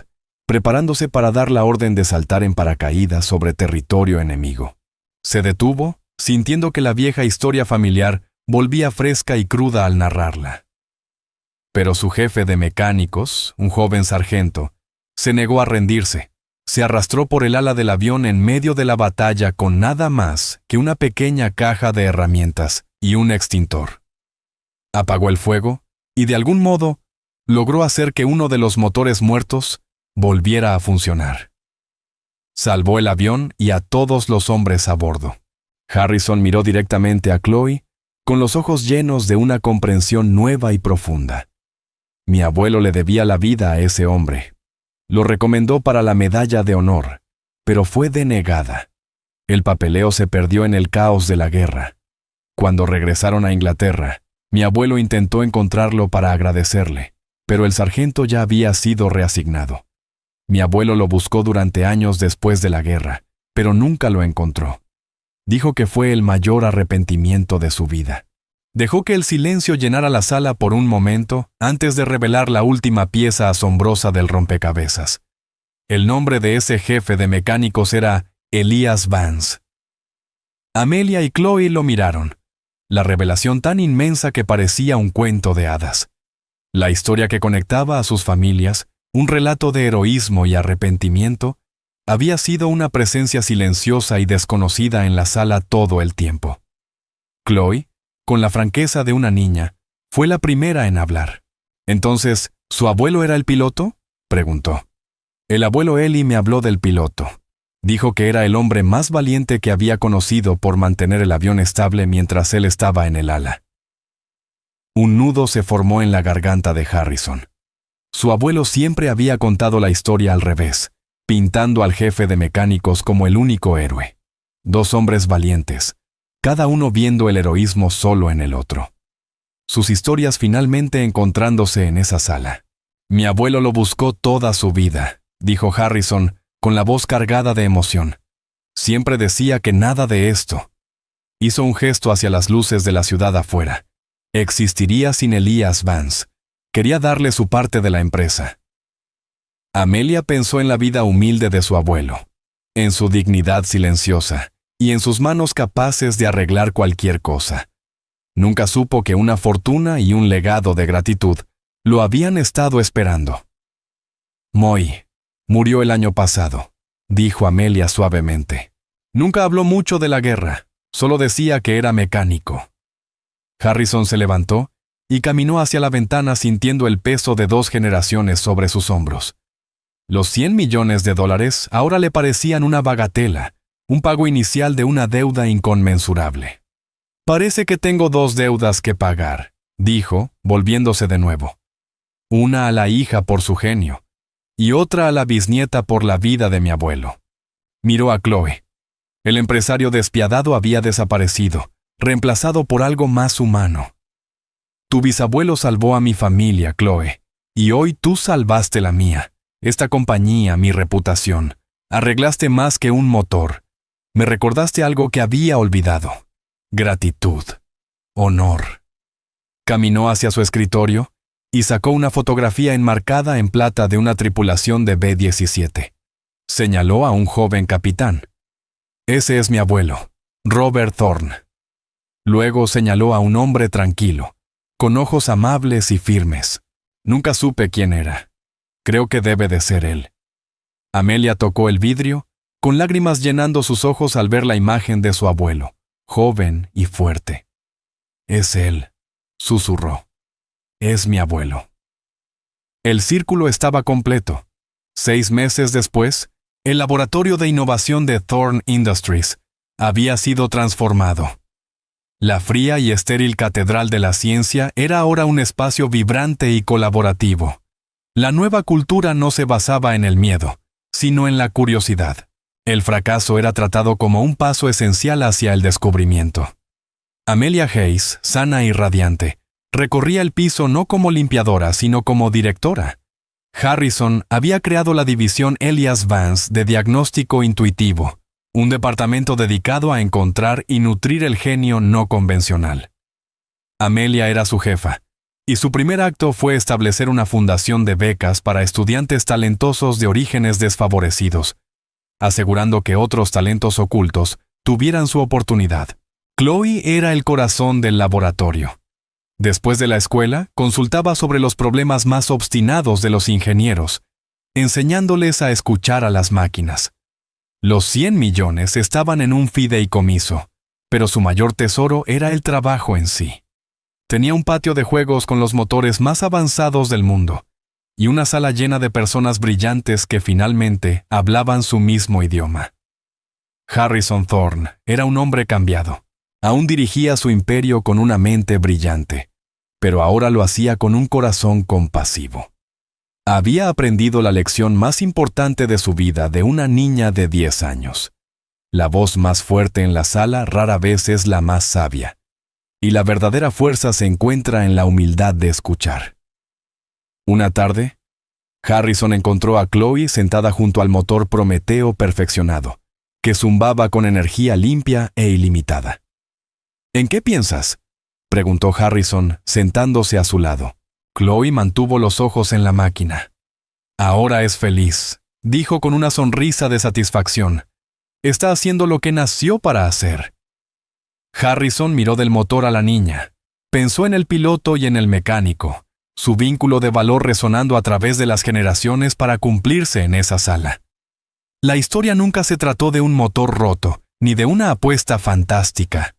preparándose para dar la orden de saltar en paracaídas sobre territorio enemigo. Se detuvo, sintiendo que la vieja historia familiar volvía fresca y cruda al narrarla. Pero su jefe de mecánicos, un joven sargento, se negó a rendirse. Se arrastró por el ala del avión en medio de la batalla con nada más que una pequeña caja de herramientas y un extintor. Apagó el fuego y, de algún modo, logró hacer que uno de los motores muertos volviera a funcionar. Salvó el avión y a todos los hombres a bordo. Harrison miró directamente a Chloe, con los ojos llenos de una comprensión nueva y profunda. Mi abuelo le debía la vida a ese hombre. Lo recomendó para la medalla de honor, pero fue denegada. El papeleo se perdió en el caos de la guerra. Cuando regresaron a Inglaterra, mi abuelo intentó encontrarlo para agradecerle, pero el sargento ya había sido reasignado. Mi abuelo lo buscó durante años después de la guerra, pero nunca lo encontró. Dijo que fue el mayor arrepentimiento de su vida. Dejó que el silencio llenara la sala por un momento antes de revelar la última pieza asombrosa del rompecabezas. El nombre de ese jefe de mecánicos era Elias Vance. Amelia y Chloe lo miraron. La revelación tan inmensa que parecía un cuento de hadas. La historia que conectaba a sus familias, un relato de heroísmo y arrepentimiento, había sido una presencia silenciosa y desconocida en la sala todo el tiempo. Chloe, con la franqueza de una niña, fue la primera en hablar. «Entonces, ¿su abuelo era el piloto?», preguntó. «El abuelo Eli me habló del piloto. Dijo que era el hombre más valiente que había conocido por mantener el avión estable mientras él estaba en el ala». Un nudo se formó en la garganta de Harrison. Su abuelo siempre había contado la historia al revés, pintando al jefe de mecánicos como el único héroe. Dos hombres valientes, cada uno viendo el heroísmo solo en el otro. Sus historias finalmente encontrándose en esa sala. «Mi abuelo lo buscó toda su vida», dijo Harrison, con la voz cargada de emoción. «Siempre decía que nada de esto». Hizo un gesto hacia las luces de la ciudad afuera. Existiría sin Elias Vance. Quería darle su parte de la empresa. Amelia pensó en la vida humilde de su abuelo, en su dignidad silenciosa y en sus manos capaces de arreglar cualquier cosa. Nunca supo que una fortuna y un legado de gratitud lo habían estado esperando. «Moy murió el año pasado», dijo Amelia suavemente. «Nunca habló mucho de la guerra, solo decía que era mecánico». Harrison se levantó y caminó hacia la ventana sintiendo el peso de 2 generaciones sobre sus hombros. Los $100 millones ahora le parecían una bagatela, un pago inicial de una deuda inconmensurable. «Parece que tengo 2 deudas que pagar», dijo, volviéndose de nuevo. «Una a la hija por su genio, y otra a la bisnieta por la vida de mi abuelo». Miró a Chloe. El empresario despiadado había desaparecido, reemplazado por algo más humano. «Tu bisabuelo salvó a mi familia, Chloe, y hoy tú salvaste la mía, esta compañía, mi reputación. Arreglaste más que un motor. Me recordaste algo que había olvidado. Gratitud. Honor». Caminó hacia su escritorio y sacó una fotografía enmarcada en plata de una tripulación de B-17. Señaló a un joven capitán. «Ese es mi abuelo, Robert Thorne». Luego señaló a un hombre tranquilo, con ojos amables y firmes. Nunca supe quién era. Creo que debe de ser él. Amelia tocó el vidrio, con lágrimas llenando sus ojos al ver la imagen de su abuelo, joven y fuerte. «Es él», susurró. «Es mi abuelo». El círculo estaba completo. 6 meses después, el laboratorio de innovación de Thorne Industries había sido transformado. La fría y estéril catedral de la ciencia era ahora un espacio vibrante y colaborativo. La nueva cultura no se basaba en el miedo, sino en la curiosidad. El fracaso era tratado como un paso esencial hacia el descubrimiento. Amelia Hayes, sana y radiante, recorría el piso no como limpiadora, sino como directora. Harrison había creado la división Elias Vance de diagnóstico intuitivo, un departamento dedicado a encontrar y nutrir el genio no convencional. Amelia era su jefa, y su primer acto fue establecer una fundación de becas para estudiantes talentosos de orígenes desfavorecidos, asegurando que otros talentos ocultos tuvieran su oportunidad. Chloe era el corazón del laboratorio. Después de la escuela, consultaba sobre los problemas más obstinados de los ingenieros, enseñándoles a escuchar a las máquinas. Los 100 millones estaban en un fideicomiso, pero su mayor tesoro era el trabajo en sí. Tenía un patio de juegos con los motores más avanzados del mundo, y una sala llena de personas brillantes que finalmente hablaban su mismo idioma. Harrison Thorne era un hombre cambiado. Aún dirigía su imperio con una mente brillante, pero ahora lo hacía con un corazón compasivo. Había aprendido la lección más importante de su vida de una niña de 10 años. La voz más fuerte en la sala rara vez es la más sabia, y la verdadera fuerza se encuentra en la humildad de escuchar. Una tarde, Harrison encontró a Chloe sentada junto al motor Prometeo perfeccionado, que zumbaba con energía limpia e ilimitada. ¿En qué piensas?, preguntó Harrison, sentándose a su lado. Chloe mantuvo los ojos en la máquina. Ahora es feliz, dijo con una sonrisa de satisfacción. Está haciendo lo que nació para hacer. Harrison miró del motor a la niña. Pensó en el piloto y en el mecánico, su vínculo de valor resonando a través de las generaciones para cumplirse en esa sala. La historia nunca se trató de un motor roto, ni de una apuesta fantástica.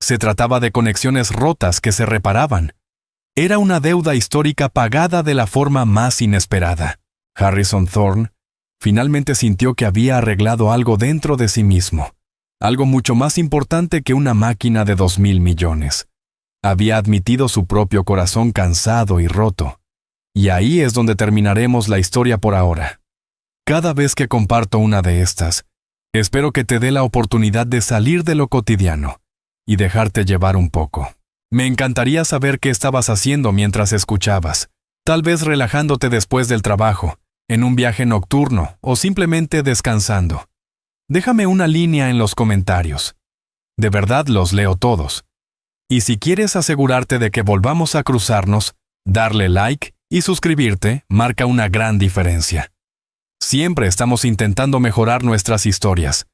Se trataba de conexiones rotas que se reparaban. Era una deuda histórica pagada de la forma más inesperada. Harrison Thorne finalmente sintió que había arreglado algo dentro de sí mismo, algo mucho más importante que una máquina de 2.000 millones. Había admitido su propio corazón cansado y roto. Y ahí es donde terminaremos la historia por ahora. Cada vez que comparto una de estas, espero que te dé la oportunidad de salir de lo cotidiano y dejarte llevar un poco. Me encantaría saber qué estabas haciendo mientras escuchabas, tal vez relajándote después del trabajo, en un viaje nocturno o simplemente descansando. Déjame una línea en los comentarios. De verdad los leo todos. Y si quieres asegurarte de que volvamos a cruzarnos, darle like y suscribirte marca una gran diferencia. Siempre estamos intentando mejorar nuestras historias,